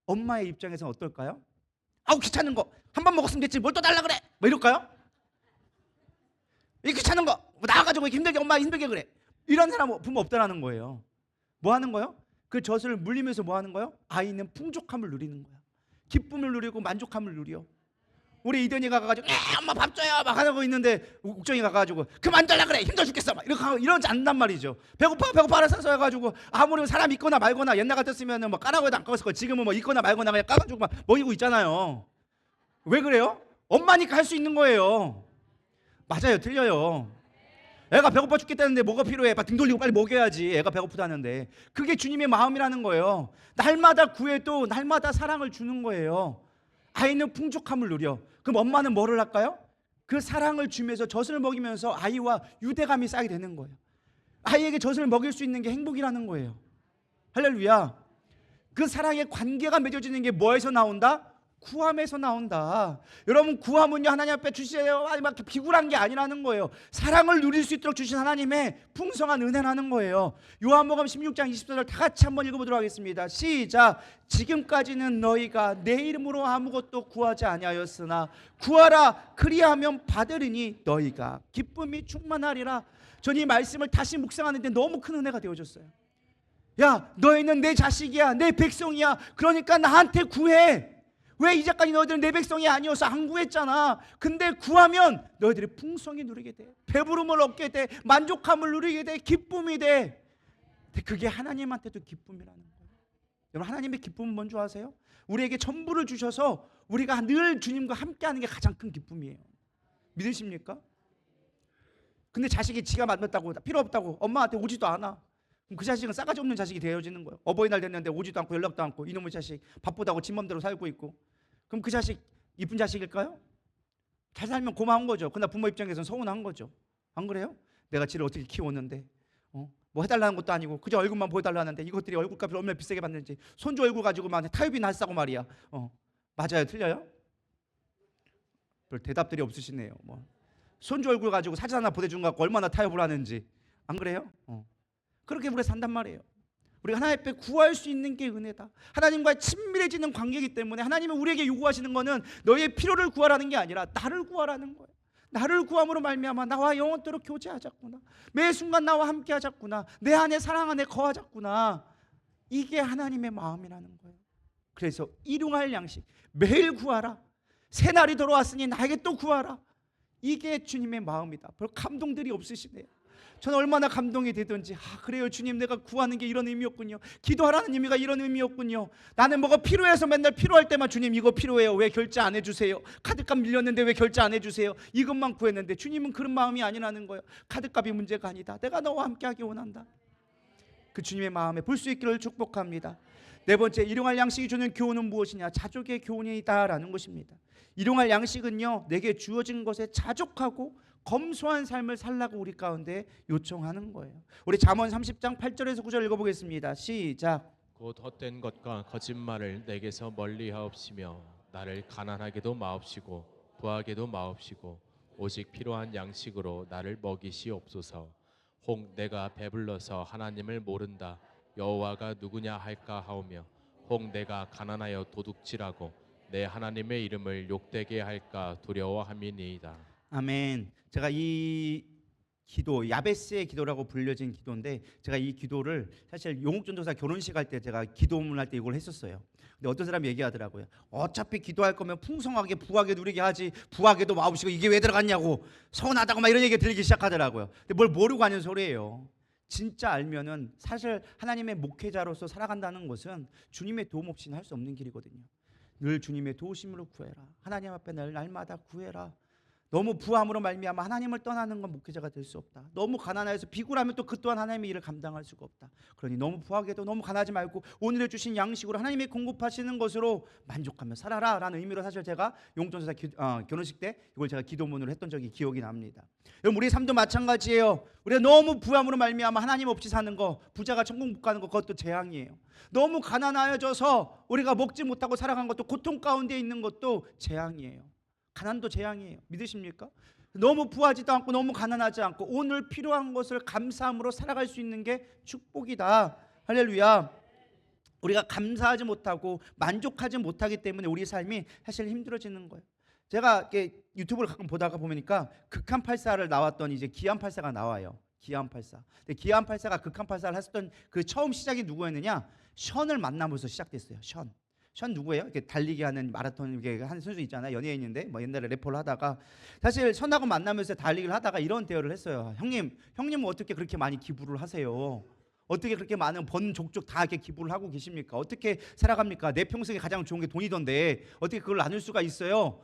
엄마의 입장에서는 어떨까요? 귀찮은 거 한 번 먹었으면 됐지 뭘 또 달라 그래, 뭐 이럴까요? 이 귀찮은 거 나와가지고 힘들게 엄마 힘들게 그래, 이런 사람 부모 없다라는 거예요. 뭐 하는 거예요? 그 젖을 물리면서 뭐 하는 거예요? 아이는 풍족함을 누리는 거야. 기쁨을 누리고 만족함을 누려. 우리 이든이가 가가지고 엄마 밥 줘요 막 하고 있는데 욱정이가 가가지고 그만 달라 그래 힘들어 죽겠어 막 이러지 않단 말이죠. 배고파 알아서 해가지고 아무리 사람 있거나 말거나, 옛날 같았으면 뭐 까라고 해도 안 까웠을 거야. 지금은 뭐 있거나 말거나 그냥 까가지고 막 먹이고 있잖아요. 왜 그래요? 엄마니까 할 수 있는 거예요. 맞아요, 틀려요? 애가 배고파 죽겠다는데 뭐가 필요해? 등 돌리고 빨리 먹여야지. 애가 배고프다는데. 그게 주님의 마음이라는 거예요. 날마다 구해도 날마다 사랑을 주는 거예요. 아이는 풍족함을 누려. 그럼 엄마는 뭐를 할까요? 그 사랑을 주면서 젖을 먹이면서 아이와 유대감이 쌓이게 되는 거예요. 아이에게 젖을 먹일 수 있는 게 행복이라는 거예요. 할렐루야. 그 사랑의 관계가 맺어지는 게 뭐에서 나온다? 구함에서 나온다. 여러분, 구함은요, 하나님 앞에 주시세요 막 비굴한 게 아니라는 거예요. 사랑을 누릴 수 있도록 주신 하나님의 풍성한 은혜라는 거예요. 요한복음 16장 24절 다 같이 한번 읽어보도록 하겠습니다. 시작. 지금까지는 너희가 내 이름으로 아무것도 구하지 아니하였으나 구하라 그리하면 받으리니 너희가 기쁨이 충만하리라. 저는 이 말씀을 다시 묵상하는데 너무 큰 은혜가 되어졌어요. 야, 너희는 내 자식이야, 내 백성이야. 그러니까 나한테 구해. 왜 이제까지 너희들은 내 백성이 아니어서 안 구했잖아. 근데 구하면 너희들이 풍성히 누리게 돼. 배부름을 얻게 돼. 만족함을 누리게 돼. 기쁨이 돼. 근데 그게 하나님한테도 기쁨이라는 거예요. 여러분, 하나님의 기쁨은 뭔지 아세요? 우리에게 전부를 주셔서 우리가 늘 주님과 함께하는 게 가장 큰 기쁨이에요. 믿으십니까? 근데 자식이 지가 만났다고 필요 없다고 엄마한테 오지도 않아. 그럼 그 자식은 싸가지 없는 자식이 되어지는 거예요. 어버이날 됐는데 오지도 않고 연락도 않고, 이놈의 자식 바쁘다고 지 맘대로 살고 있고. 그럼 그 자식 이쁜 자식일까요? 잘 살면 고마운 거죠. 그러나 부모 입장에서는 서운한 거죠. 안 그래요? 내가 지를 어떻게 키웠는데 뭐 해달라는 것도 아니고 그저 얼굴만 보여달라는데 이것들이 얼굴값을 얼마나 비싸게 받는지. 손주 얼굴 가지고만 타협이 날싸고 말이야. 맞아요, 틀려요? 별 대답들이 없으시네요. 뭐 손주 얼굴 가지고 사진 하나 보내준 거 갖고 얼마나 타협을 하는지. 안 그래요? 그렇게 우리가 산단 말이에요. 우리가 하나님 앞에 구할 수 있는 게 은혜다. 하나님과의 친밀해지는 관계이기 때문에 하나님은 우리에게 요구하시는 것은 너의 필요를 구하라는 게 아니라 나를 구하라는 거예요. 나를 구함으로 말미암아 나와 영원토록 교제하자꾸나. 매 순간 나와 함께 하자꾸나. 내 안에 사랑 안에 거하자꾸나. 이게 하나님의 마음이라는 거예요. 그래서 일용할 양식 매일 구하라. 새 날이 돌아왔으니 나에게 또 구하라. 이게 주님의 마음이다. 별 감동들이 없으시네요. 저는 얼마나 감동이 되든지 그래요 주님, 내가 구하는 게 이런 의미였군요. 기도하라는 의미가 이런 의미였군요. 나는 뭐가 필요해서 맨날 필요할 때만 주님 이거 필요해요, 왜 결제 안 해주세요? 카드값 밀렸는데 왜 결제 안 해주세요? 이것만 구했는데 주님은 그런 마음이 아니라는 거예요. 카드값이 문제가 아니다. 내가 너와 함께하기 원한다. 그 주님의 마음에 볼 수 있기를 축복합니다. 네 번째, 일용할 양식이 주는 교훈은 무엇이냐? 자족의 교훈이다라는 것입니다. 일용할 양식은요, 내게 주어진 것에 자족하고 검소한 삶을 살라고 우리 가운데 요청하는 거예요. 우리 잠언 30장 8절에서 9절 읽어보겠습니다. 시작. 곧 헛된 것과 거짓말을 내게서 멀리하옵시며 나를 가난하게도 마옵시고 부하게도 마옵시고 오직 필요한 양식으로 나를 먹이시옵소서. 혹 내가 배불러서 하나님을 모른다 여호와가 누구냐 할까 하오며 혹 내가 가난하여 도둑질하고 내 하나님의 이름을 욕되게 할까 두려워함이니이다. 아멘. 제가 이 기도, 야베스의 기도라고 불려진 기도인데, 제가 이 기도를 사실 용욱전도사 결혼식 할 때 제가 기도문 할 때 이걸 했었어요. 근데 어떤 사람이 얘기하더라고요. 어차피 기도할 거면 풍성하게 부하게 누리게 하지, 부하게도 마옵시고 이게 왜 들어갔냐고, 서운하다고 막 이런 얘기가 들리기 시작하더라고요. 근데 뭘 모르고 하는 소리예요. 진짜 알면은 사실 하나님의 목회자로서 살아간다는 것은 주님의 도움 없이는 할 수 없는 길이거든요. 늘 주님의 도우심으로 구해라. 하나님 앞에 날마다 구해라. 너무 부함으로 말미암아 하나님을 떠나는 건 목회자가 될 수 없다. 너무 가난해서 비굴하면 또 그 또한 하나님의 일을 감당할 수가 없다. 그러니 너무 부하게도 너무 가난하지 말고 오늘에 주신 양식으로 하나님이 공급하시는 것으로 만족하며 살아라 라는 의미로 사실 제가 용돈사사 결혼식 때 이걸 제가 기도문으로 했던 적이 기억이 납니다. 여러분 우리 삶도 마찬가지예요. 우리가 너무 부함으로 말미암아 하나님 없이 사는 거, 부자가 천국 못 가는 거, 그것도 재앙이에요. 너무 가난하여져서 우리가 먹지 못하고 살아간 것도, 고통 가운데 있는 것도 재앙이에요. 가난도 재앙이에요. 믿으십니까? 너무 부하지도 않고 너무 가난하지 않고 오늘 필요한 것을 감사함으로 살아갈 수 있는 게 축복이다. 할렐루야. 우리가 감사하지 못하고 만족하지 못하기 때문에 우리 삶이 사실 힘들어지는 거예요. 제가 이렇게 유튜브를 가끔 보다가 보니까 극한 84를 나왔던 이제 기안 84가 나와요. 기안 84. 근데 기안 84가 극한 84를 했었던 그 처음 시작이 누구였느냐? 션을 만나면서 시작됐어요. 션 누구예요? 이렇게 달리기 하는 마라톤 이렇게 하는 선수 있잖아요. 연예인인데 뭐 옛날에 래퍼를 하다가 사실 션하고 만나면서 달리기를 하다가 이런 대화를 했어요. 형님은 어떻게 그렇게 많이 기부를 하세요? 어떻게 그렇게 많은 번 족족 다 이렇게 기부를 하고 계십니까? 어떻게 살아갑니까? 내 평생에 가장 좋은 게 돈이던데 어떻게 그걸 나눌 수가 있어요?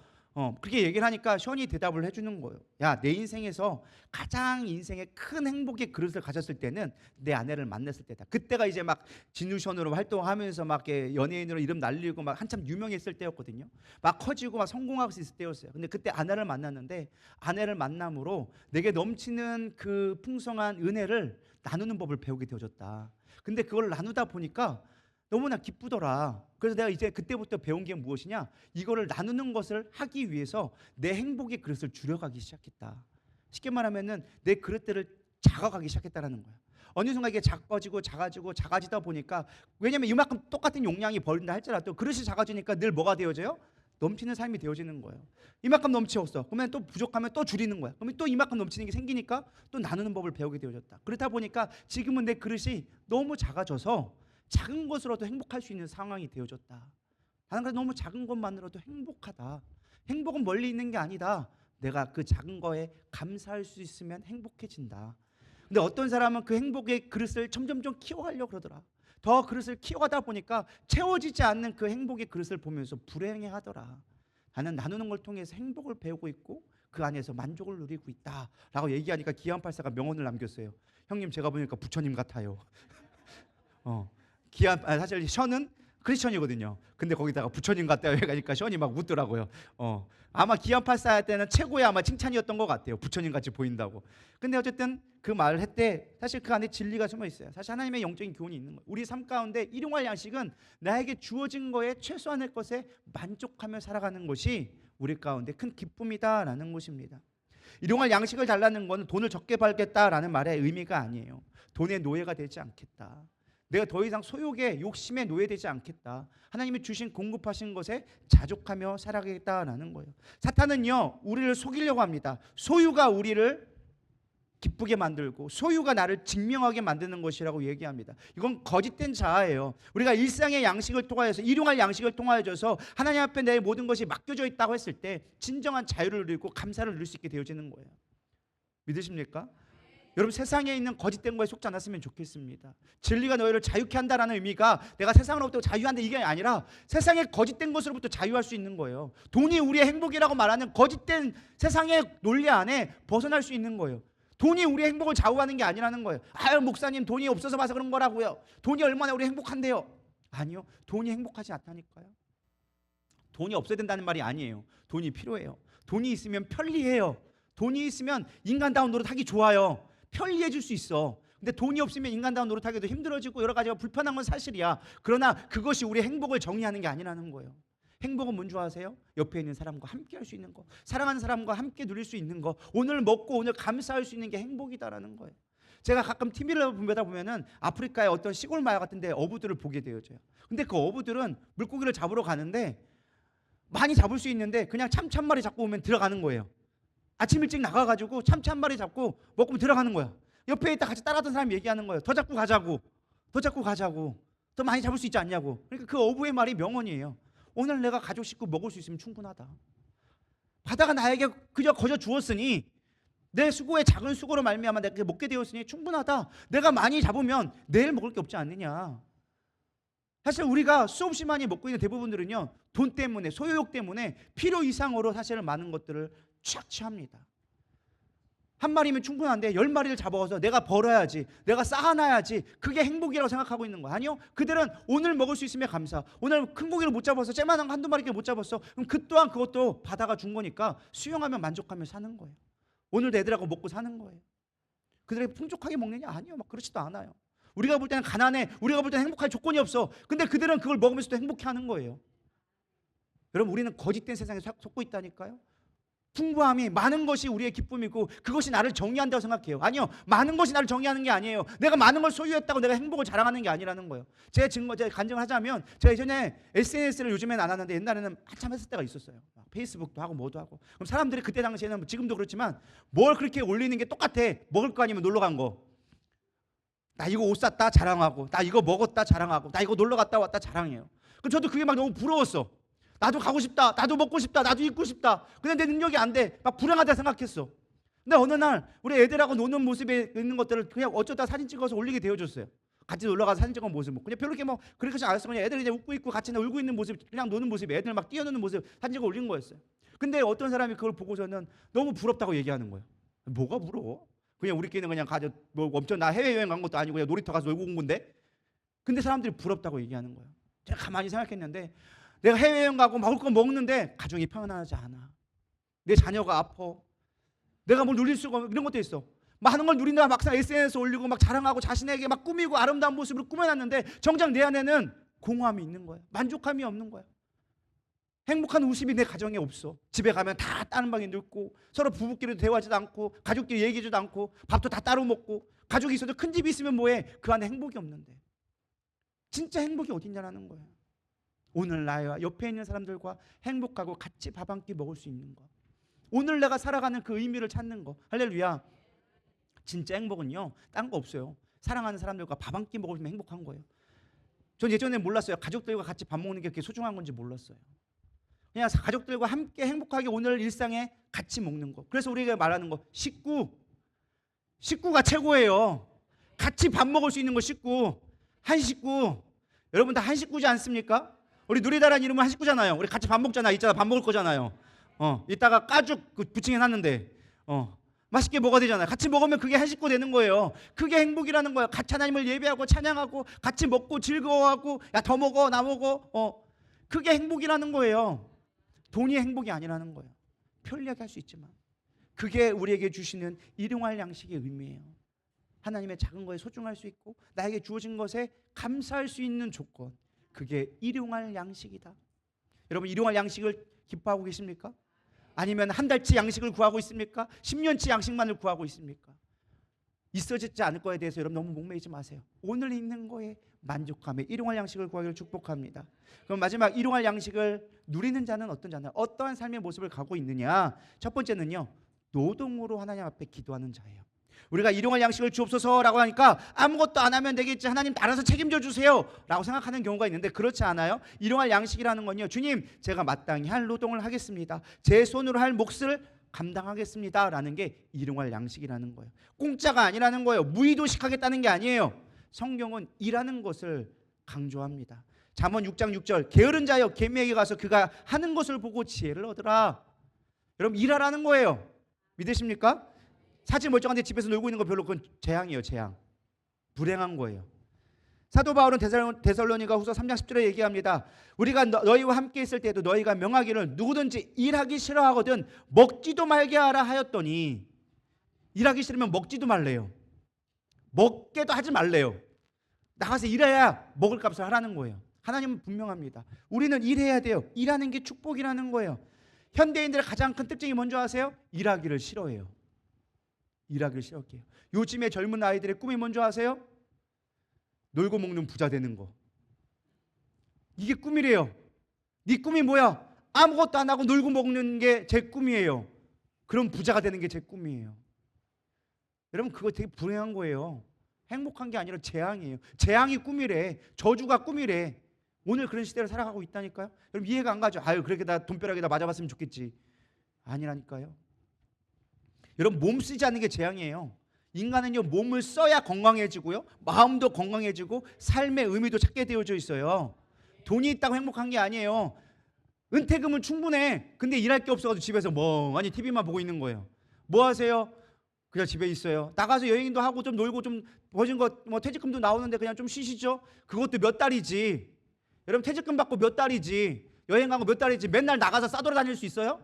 그렇게 얘기를 하니까 션이 대답을 해주는 거예요. 야, 내 인생에서 가장 인생의 큰 행복의 그릇을 가졌을 때는 내 아내를 만났을 때다. 그때가 이제 막 진우션으로 활동하면서 막 연예인으로 이름 날리고 막 한참 유명했을 때였거든요. 막 커지고 막 성공하고 있을 때였어요. 근데 그때 아내를 만났는데 아내를 만남으로 내게 넘치는 그 풍성한 은혜를 나누는 법을 배우게 되어졌다. 근데 그걸 나누다 보니까 너무나 기쁘더라. 그래서 내가 이제 그때부터 배운 게 무엇이냐? 이거를 나누는 것을 하기 위해서 내 행복의 그릇을 줄여가기 시작했다. 쉽게 말하면은 내 그릇들을 작아가기 시작했다라는 거야. 어느 순간 이게 작아지다 보니까, 왜냐면 이만큼 똑같은 용량이 벌린다 할지라도 그릇이 작아지니까 늘 뭐가 되어져요? 넘치는 삶이 되어지는 거예요. 이만큼 넘치었어. 그러면 또 부족하면 또 줄이는 거야. 그러면 또 이만큼 넘치는 게 생기니까 또 나누는 법을 배우게 되어졌다. 그렇다 보니까 지금은 내 그릇이 너무 작아져서 작은 것으로도 행복할 수 있는 상황이 되어졌다. 다른 건 너무 작은 것만으로도 행복하다. 행복은 멀리 있는 게 아니다. 내가 그 작은 거에 감사할 수 있으면 행복해진다. 근데 어떤 사람은 그 행복의 그릇을 점점점 키워가려고 그러더라. 더 그릇을 키워가다 보니까 채워지지 않는 그 행복의 그릇을 보면서 불행해하더라. 나는 나누는 걸 통해서 행복을 배우고 있고 그 안에서 만족을 누리고 있다라고 얘기하니까 기안84가 명언을 남겼어요. 형님, 제가 보니까 부처님 같아요. 사실 션은 크리스천이거든요. 근데 거기다가 부처님 같다고 해가니까 션이 막 웃더라고요. 아마 기안84 때는 최고의 아마 칭찬이었던 것 같아요. 부처님 같이 보인다고. 근데 어쨌든 그 말을 했대. 사실 그 안에 진리가 숨어 있어요. 사실 하나님의 영적인 교훈이 있는 거예요. 우리 삶 가운데 일용할 양식은 나에게 주어진 거에 최소한의 것에 만족하며 살아가는 것이 우리 가운데 큰 기쁨이다라는 것입니다. 일용할 양식을 달라는 것은 돈을 적게 벌겠다라는 말의 의미가 아니에요. 돈의 노예가 되지 않겠다. 내가 더 이상 소욕에 욕심에 노예되지 않겠다. 하나님이 주신 공급하신 것에 자족하며 살아가겠다라는 거예요. 사탄은요, 우리를 속이려고 합니다. 소유가 우리를 기쁘게 만들고 소유가 나를 증명하게 만드는 것이라고 얘기합니다. 이건 거짓된 자아예요. 우리가 일상의 양식을 통하여서, 일용할 양식을 통하여서 하나님 앞에 내 모든 것이 맡겨져 있다고 했을 때 진정한 자유를 누리고 감사를 누릴 수 있게 되어지는 거예요. 믿으십니까? 여러분, 세상에 있는 거짓된 거에 속지 않았으면 좋겠습니다. 진리가 너희를 자유케 한다라는 의미가 내가 세상으로부터 자유한다 이게 아니라 세상의 거짓된 것으로부터 자유할 수 있는 거예요. 돈이 우리의 행복이라고 말하는 거짓된 세상의 논리 안에 벗어날 수 있는 거예요. 돈이 우리의 행복을 좌우하는 게 아니라는 거예요. 아유, 목사님, 돈이 없어서 봐서 그런 거라고요. 돈이 얼마나 우리 행복한데요? 아니요, 돈이 행복하지 않다니까요. 돈이 없어야 된다는 말이 아니에요. 돈이 필요해요. 돈이 있으면 편리해요. 돈이 있으면 인간다운 노릇하기 좋아요. 편리해질 수 있어. 근데 돈이 없으면 인간다운 노릇하기도 힘들어지고 여러 가지가 불편한 건 사실이야. 그러나 그것이 우리의 행복을 정의하는 게 아니라는 거예요. 행복은 뭔 줄 아세요? 옆에 있는 사람과 함께 할 수 있는 거, 사랑하는 사람과 함께 누릴 수 있는 거, 오늘 먹고 오늘 감사할 수 있는 게 행복이다라는 거예요. 제가 가끔 TV를 보다 보면은 아프리카의 어떤 시골 마을 같은 데 어부들을 보게 되어져요. 근데 그 어부들은 물고기를 잡으러 가는데 많이 잡을 수 있는데 그냥 참치 한 마리 잡고 오면 들어가는 거예요. 아침 일찍 나가가지고 참치 한 마리 잡고 먹고 들어가는 거야. 옆에 있다 같이 따라하던 사람이 얘기하는 거예요. 더 잡고 가자고, 더 잡고 가자고, 더 많이 잡을 수 있지 않냐고. 그러니까 그 어부의 말이 명언이에요. 오늘 내가 가족 식구 먹을 수 있으면 충분하다. 바다가 나에게 그저 거저 주었으니, 내 수고의 작은 수고로 말미암아 내가 먹게 되었으니 충분하다. 내가 많이 잡으면 내일 먹을 게 없지 않느냐. 사실 우리가 수없이 많이 먹고 있는 대부분들은요, 돈 때문에, 소유욕 때문에 필요 이상으로 사실은 많은 것들을 취합니다. 한 마리면 충분한데 10마리를 잡아서 내가 벌어야지, 내가 쌓아놔야지, 그게 행복이라고 생각하고 있는 거야. 아니요, 그들은 오늘 먹을 수 있으면 감사. 오늘 큰 고기를 못 잡아서 쬐만한 거 한두 마리밖에 못 잡았어. 그럼 그 또한 그것도 바다가 준 거니까 수용하면 만족하며 사는 거예요. 오늘도 애들하고 먹고 사는 거예요. 그들에게 풍족하게 먹느냐? 아니요, 막 그렇지도 않아요. 우리가 볼 때는 가난해, 우리가 볼 때는 행복할 조건이 없어. 근데 그들은 그걸 먹으면서도 행복해하는 거예요. 여러분, 우리는 거짓된 세상에 속고 있다니까요. 풍부함이, 많은 것이 우리의 기쁨이고 그것이 나를 정의한다고 생각해요. 아니요, 많은 것이 나를 정의하는 게 아니에요. 내가 많은 걸 소유했다고 내가 행복을 자랑하는 게 아니라는 거예요. 제가 간증을 하자면, 제가 예전에 SNS를 요즘에는 안 하는데 옛날에는 한참 했을 때가 있었어요. 페이스북도 하고 뭐도 하고. 그럼 사람들이 그때 당시에는, 지금도 그렇지만, 뭘 그렇게 올리는 게 똑같아. 먹을 거 아니면 놀러 간 거. 나 이거 옷 샀다 자랑하고, 나 이거 먹었다 자랑하고, 나 이거 놀러 갔다 왔다 자랑해요. 그럼 저도 그게 막 너무 부러웠어. 나도 가고 싶다, 나도 먹고 싶다, 나도 입고 싶다. 근데 내 능력이 안 돼. 막 불행하다 생각했어. 근데 어느 날 우리 애들하고 노는 모습에 있는 것들을 그냥 어쩌다 사진 찍어서 올리게 되어줬어요. 같이 놀러 가서 사진 찍은 모습, 그냥 별로 이렇게 뭐 그렇게 안 했어. 그냥 애들이 이제 웃고 있고 같이 울고 있는 모습, 그냥 노는 모습, 애들 막 뛰어노는 모습 사진 찍어 올린 거였어요. 근데 어떤 사람이 그걸 보고서는 너무 부럽다고 얘기하는 거예요. 뭐가 부러워? 그냥 우리끼리는 그냥 가서 뭐 엄청, 나 해외여행 간 것도 아니고 그냥 놀이터 가서 놀고 온 건데. 근데 사람들이 부럽다고 얘기하는 거예요. 제가 가만히 생각했는데, 내가 해외여행 가고 먹을 거 먹는데 가정이 평안하지 않아. 내 자녀가 아파. 내가 뭘 누릴 수가 없는 이런 것도 있어. 많은 걸 누린다가 막상 SNS 올리고 막 자랑하고 자신에게 막 꾸미고 아름다운 모습으로 꾸며놨는데 정작 내 안에는 공허함이 있는 거야. 만족함이 없는 거야. 행복한 웃음이 내 가정에 없어. 집에 가면 다 다른 방에 눕고, 서로 부부끼리도 대화하지도 않고, 가족끼리 얘기하지도 않고, 밥도 다 따로 먹고, 가족이 있어도 큰 집이 있으면 뭐해? 그 안에 행복이 없는데. 진짜 행복이 어딨냐라는 거야. 오늘 나와 옆에 있는 사람들과 행복하고 같이 밥 한 끼 먹을 수 있는 거, 오늘 내가 살아가는 그 의미를 찾는 거. 할렐루야. 진짜 행복은요, 딴 거 없어요. 사랑하는 사람들과 밥 한 끼 먹으면 행복한 거예요. 전 예전에 몰랐어요. 가족들과 같이 밥 먹는 게 그렇게 소중한 건지 몰랐어요. 그냥 가족들과 함께 행복하게 오늘 일상에 같이 먹는 거. 그래서 우리가 말하는 거, 식구가 최고예요. 같이 밥 먹을 수 있는 거, 한 식구. 여러분 다 한 식구지 않습니까? 우리 누리다라는 이름은 한 식구잖아요. 우리 같이 밥 먹잖아. 이따가 밥 먹을 거잖아요. 이따가 가죽 부침개 놨는데 맛있게 먹어야 되잖아요. 같이 먹으면 그게 한 식구 되는 거예요. 그게 행복이라는 거예요. 같이 하나님을 예배하고 찬양하고 같이 먹고 즐거워하고, 야 더 먹어, 나 먹어. 그게 행복이라는 거예요. 돈이 행복이 아니라는 거예요. 편리하게 할 수 있지만 그게 우리에게 주시는 일용할 양식의 의미예요. 하나님의 작은 거에 소중할 수 있고 나에게 주어진 것에 감사할 수 있는 조건, 그게 일용할 양식이다. 여러분, 일용할 양식을 기뻐하고 계십니까? 아니면 한 달치 양식을 구하고 있습니까? 10년치 양식만을 구하고 있습니까? 있어지지 않을 거에 대해서 여러분 너무 목매이지 마세요. 오늘 있는 거에 만족함에 일용할 양식을 구하기를 축복합니다. 그럼 마지막, 일용할 양식을 누리는 자는 어떤 자냐? 어떠한 삶의 모습을 가고 있느냐? 첫 번째는요, 노동으로 하나님 앞에 기도하는 자예요. 우리가 일용할 양식을 주옵소서라고 하니까 아무것도 안 하면 되겠지, 하나님 알아서 책임져 주세요 라고 생각하는 경우가 있는데, 그렇지 않아요. 일용할 양식이라는 건요, 주님 제가 마땅히 할 노동을 하겠습니다, 제 손으로 할 몫을 감당하겠습니다 라는 게 일용할 양식이라는 거예요. 공짜가 아니라는 거예요. 무의도식하겠다는 게 아니에요. 성경은 일하는 것을 강조합니다. 잠언 6장 6절, 게으른 자여 계미에게 가서 그가 하는 것을 보고 지혜를 얻으라. 여러분, 일하라는 거예요. 믿으십니까? 사지 멀쩡한데 집에서 놀고 있는 거 별로, 그건 재앙이에요. 재앙. 불행한 거예요. 사도 바울은 데살로니가 후서 3장 10절에 얘기합니다. 우리가 너희와 함께 있을 때도 너희가 명하기를 누구든지 일하기 싫어하거든 먹지도 말게 하라 하였더니, 일하기 싫으면 먹지도 말래요. 먹게도 하지 말래요. 나가서 일해야 먹을 값을 하라는 거예요. 하나님은 분명합니다. 우리는 일해야 돼요. 일하는 게 축복이라는 거예요. 현대인들의 가장 큰 특징이 뭔지 아세요? 일하기를 싫어해요. 일하기를 싫어해요. 요즘의 젊은 아이들의 꿈이 뭔지 아세요? 놀고 먹는 부자 되는 거. 이게 꿈이래요. 네 꿈이 뭐야? 아무것도 안 하고 놀고 먹는 게 제 꿈이에요. 그럼 부자가 되는 게 제 꿈이에요. 여러분, 그거 되게 불행한 거예요. 행복한 게 아니라 재앙이에요. 재앙이 꿈이래. 저주가 꿈이래. 오늘 그런 시대를 살아가고 있다니까요. 여러분, 이해가 안 가죠? 아유, 그렇게 다 돈벼락에다 맞아봤으면 좋겠지. 아니라니까요. 여러분, 몸 쓰지 않는 게 재앙이에요. 인간은요, 몸을 써야 건강해지고요, 마음도 건강해지고 삶의 의미도 찾게 되어져 있어요. 돈이 있다고 행복한 게 아니에요. 은퇴금은 충분해. 근데 일할 게 없어가지고 집에서 멍하니 TV만 보고 있는 거예요. 뭐 하세요? 그냥 집에 있어요. 나가서 여행도 하고 좀 놀고 좀 버신 거 뭐 퇴직금도 나오는데 그냥 좀 쉬시죠. 그것도 몇 달이지. 여러분 퇴직금 받고 몇 달이지. 여행 가고 몇 달이지. 맨날 나가서 싸돌아다닐 수 있어요?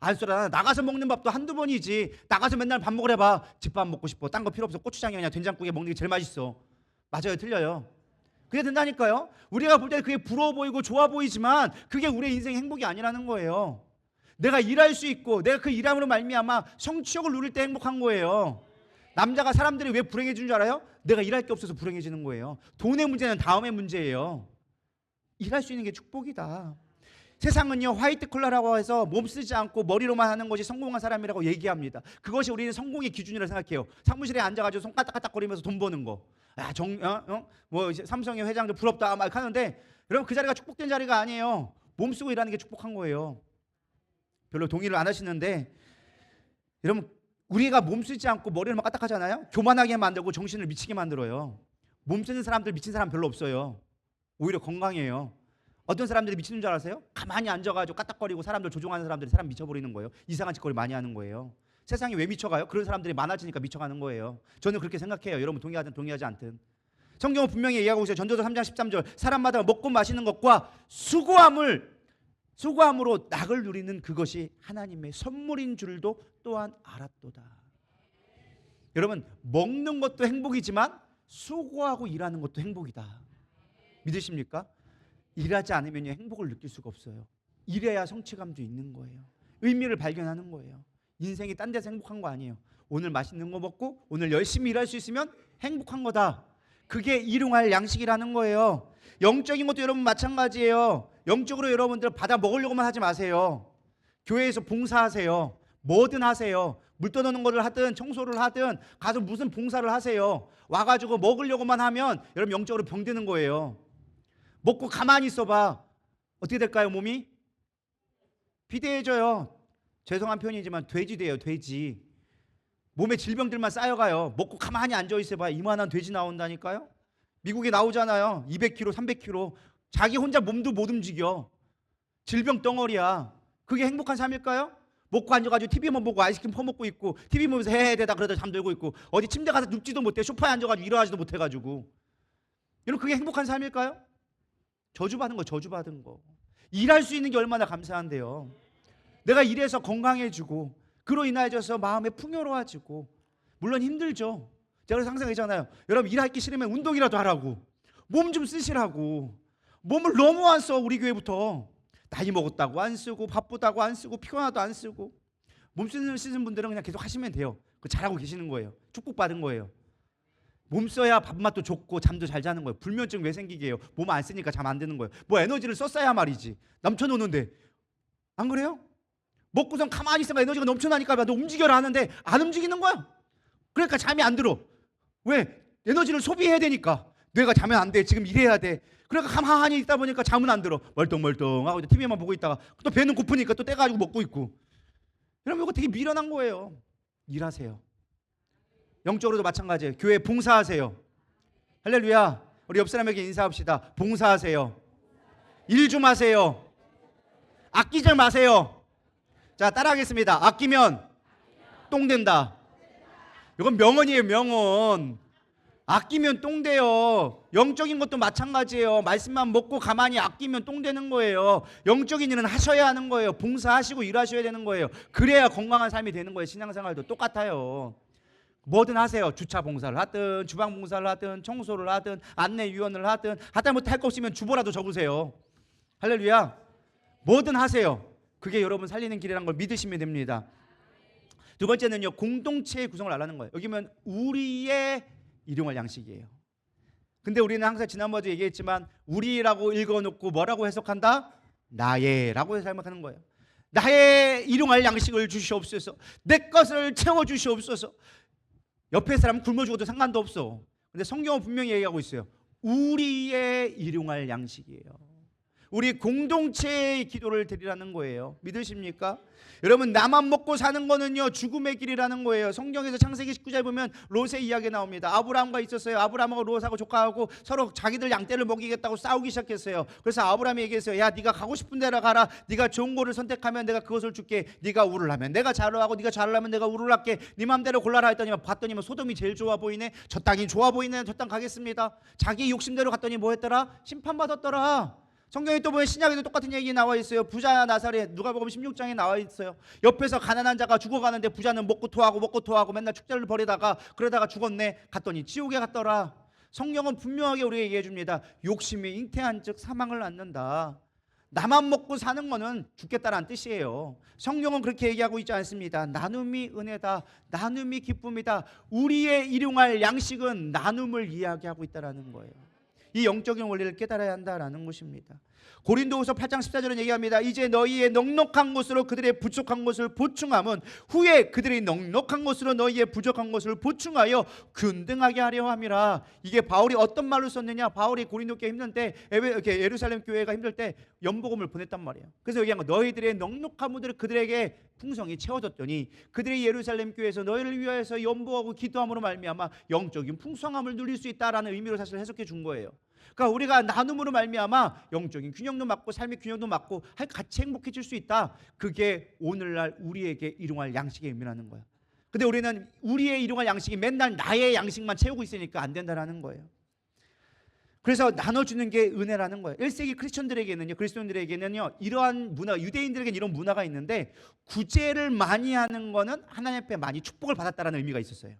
안 쏘라. 나가서 먹는 밥도 한두 번이지. 나가서 맨날 밥 먹으래 봐. 집밥 먹고 싶어. 딴 거 필요 없어. 고추장에 그냥 된장국에 먹는 게 제일 맛있어. 맞아요, 틀려요? 그게 된다니까요. 우리가 볼 때 그게 부러워 보이고 좋아 보이지만 그게 우리의 인생 행복이 아니라는 거예요. 내가 일할 수 있고 내가 그 일함으로 말미암아 성취욕을 누릴 때 행복한 거예요. 남자가 사람들이 왜 불행해지는 줄 알아요? 내가 일할 게 없어서 불행해지는 거예요. 돈의 문제는 다음의 문제예요. 일할 수 있는 게 축복이다. 세상은요, 화이트 컬러라고 해서 몸 쓰지 않고 머리로만 하는 것이 성공한 사람이라고 얘기합니다. 그것이 우리는 성공의 기준이라고 생각해요. 사무실에 앉아가지고 손 까딱까딱거리면서 돈 버는 거. 뭐 삼성의 회장들 부럽다 막 하는데, 여러분 그 자리가 축복된 자리가 아니에요. 몸 쓰고 일하는 게 축복한 거예요. 별로 동의를 안 하시는데, 여러분 우리가 몸 쓰지 않고 머리를만 까딱하잖아요. 교만하게 만들고 정신을 미치게 만들어요. 몸 쓰는 사람들 미친 사람 별로 없어요. 오히려 건강해요. 어떤 사람들이 미치는 줄 아세요? 가만히 앉아가지고 까딱거리고 사람들 조종하는 사람들이 사람 미쳐버리는 거예요. 이상한 짓거리 많이 하는 거예요. 세상이 왜 미쳐가요? 그런 사람들이 많아지니까 미쳐가는 거예요. 저는 그렇게 생각해요. 여러분 동의하든 동의하지 않든. 성경은 분명히 얘기하고 있어요. 전도서 3장 13절. 사람마다 먹고 마시는 것과 수고함으로 낙을 누리는 그것이 하나님의 선물인 줄도 또한 알았도다. 여러분 먹는 것도 행복이지만 수고하고 일하는 것도 행복이다. 믿으십니까? 일하지 않으면 행복을 느낄 수가 없어요. 일해야 성취감도 있는 거예요. 의미를 발견하는 거예요. 인생이 딴 데서 행복한 거 아니에요. 오늘 맛있는 거 먹고 오늘 열심히 일할 수 있으면 행복한 거다. 그게 일용할 양식이라는 거예요. 영적인 것도 여러분 마찬가지예요. 영적으로 여러분들 받아 먹으려고만 하지 마세요. 교회에서 봉사하세요. 뭐든 하세요. 물 떠넣는 거를 하든 청소를 하든 가서 무슨 봉사를 하세요. 와가지고 먹으려고만 하면 여러분 영적으로 병드는 거예요. 먹고 가만히 있어봐. 어떻게 될까요, 몸이? 비대해져요. 죄송한 표현이지만 돼지 돼요, 돼지. 몸에 질병들만 쌓여가요. 먹고 가만히 앉아있어봐. 이만한 돼지 나온다니까요. 미국에 나오잖아요. 200kg, 300kg. 자기 혼자 몸도 못 움직여. 질병 덩어리야. 그게 행복한 삶일까요? 먹고 앉아가지고 TV만 보고 아이스크림 퍼먹고 있고 TV 보면서 해대다 그러다 잠들고 있고 어디 침대 가서 눕지도 못해. 소파에 앉아가지고 일어나지도 못해가지고. 여러분 그게 행복한 삶일까요? 저주받은 거, 저주받은 거. 일할 수 있는 게 얼마나 감사한데요. 내가 일해서 건강해지고 그로 인하여서 마음에 풍요로워지고. 물론 힘들죠. 제가 그래서 항상 얘기하잖아요. 여러분 일하기 싫으면 운동이라도 하라고. 몸 좀 쓰시라고. 몸을 너무 안 써. 우리 교회부터 나이 먹었다고 안 쓰고 바쁘다고 안 쓰고 피곤하다고 안 쓰고. 몸 쓰는 분들은 그냥 계속 하시면 돼요. 그 잘하고 계시는 거예요. 축복받은 거예요. 몸 써야 밥맛도 좋고 잠도 잘 자는 거예요. 불면증 왜 생기게 해요? 몸 안 쓰니까 잠 안 드는 거예요. 뭐 에너지를 썼어야 말이지. 넘쳐노는데. 안 그래요? 먹고선 가만히 있으면 에너지가 넘쳐나니까 너 움직여라 하는데 안 움직이는 거야. 그러니까 잠이 안 들어. 왜? 에너지를 소비해야 되니까. 뇌가 자면 안 돼. 지금 일해야 돼. 그러니까 가만히 있다 보니까 잠은 안 들어. 멀뚱멀뚱하고 TV만 보고 있다가 또 배는 고프니까 또 떼가지고 먹고 있고. 여러분 이거 되게 미련한 거예요. 일하세요. 영적으로도 마찬가지예요. 교회 봉사하세요. 할렐루야. 우리 옆 사람에게 인사합시다. 봉사하세요. 일 좀 하세요. 아끼지 마세요. 자, 따라하겠습니다. 아끼면 똥 된다. 이건 명언이에요, 명언. 아끼면 똥 돼요. 영적인 것도 마찬가지예요. 말씀만 먹고 가만히 아끼면 똥 되는 거예요. 영적인 일은 하셔야 하는 거예요. 봉사하시고 일하셔야 되는 거예요. 그래야 건강한 삶이 되는 거예요. 신앙생활도 똑같아요. 뭐든 하세요. 주차 봉사를 하든 주방 봉사를 하든 청소를 하든 안내위원을 하든 하다못해 할 거 없으면 주보라도 적으세요. 할렐루야. 뭐든 하세요. 그게 여러분 살리는 길이라는 걸 믿으시면 됩니다. 두 번째는요, 공동체의 구성을 알라는 거예요. 여기면 우리의 일용할 양식이에요. 근데 우리는 항상 지난번에도 얘기했지만 우리라고 읽어놓고 뭐라고 해석한다? 나의라고 해석하는 거예요. 나의 일용할 양식을 주시옵소서. 내 것을 채워주시옵소서. 옆에 사람 굶어 죽어도 상관도 없어. 근데 성경은 분명히 얘기하고 있어요. 우리의 일용할 양식이에요. 우리 공동체의 기도를 드리라는 거예요. 믿으십니까? 여러분, 나만 먹고 사는 거는요 죽음의 길이라는 거예요. 성경에서 창세기 19장에 보면 롯의 이야기 나옵니다. 아브라함과 있었어요. 아브라함하고 롯하고 조카하고 서로 자기들 양떼를 먹이겠다고 싸우기 시작했어요. 그래서 아브라함이 얘기했어요. 야, 네가 가고 싶은 데로 가라. 네가 좋은 거를 선택하면 내가 그것을 줄게. 네가 우를 하면 내가 좌를 하고 네가 좌를 하면 내가 우를 할게. 네 맘대로 골라라 했더니만 봤더니만 소돔이 제일 좋아 보이네. 저 땅이 좋아 보이네. 저 땅 가겠습니다. 자기 욕심대로 갔더니 뭐 했더라? 심판받았더라. 성경에 또 보면 신약에도 똑같은 얘기 나와 있어요. 부자 나사렛, 누가복음 16장에 나와 있어요. 옆에서 가난한 자가 죽어가는데 부자는 먹고 토하고 맨날 축제를 벌이다가 그러다가 죽었네. 갔더니 지옥에 갔더라. 성경은 분명하게 우리에게 얘기해 줍니다. 욕심이 잉태한 즉 사망을 낳는다. 나만 먹고 사는 거는 죽겠다라는 뜻이에요. 성경은 그렇게 얘기하고 있지 않습니다. 나눔이 은혜다. 나눔이 기쁨이다. 우리의 일용할 양식은 나눔을 이야기하고 있다라는 거예요. 이 영적인 원리를 깨달아야 한다라는 것입니다. 고린도후서 8장 14절은 얘기합니다. 이제 너희의 넉넉한 것으로 그들의 부족한 것을 보충함은 후에 그들이 넉넉한 것으로 너희의 부족한 것을 보충하여 균등하게 하려 함이라. 이게 바울이 어떤 말로 썼느냐? 바울이 고린도 교회 힘들 때, 예루살렘 교회가 힘들 때 연복음을 보냈단 말이에요. 그래서 얘기한 거, 너희들의 넉넉한 무들을 그들에게 풍성히 채워줬더니 그들이 예루살렘 교회에서 너희를 위하여서 연보하고 기도함으로 말미암아 영적인 풍성함을 누릴 수 있다라는 의미로 사실 해석해 준 거예요. 그러니까 우리가 나눔으로 말미암아 영적인 균형도 맞고 삶의 균형도 맞고 같이 행복해질 수 있다. 그게 오늘날 우리에게 일용할 양식의 의미라는 거예요. 근데 우리는 우리의 일용할 양식이 맨날 나의 양식만 채우고 있으니까 안 된다라는 거예요. 그래서 나눠주는 게 은혜라는 거예요. 1세기 그리스도인들에게는요 이러한 문화, 유대인들에게는 이런 문화가 있는데 구제를 많이 하는 거는 하나님 앞에 많이 축복을 받았다라는 의미가 있었어요.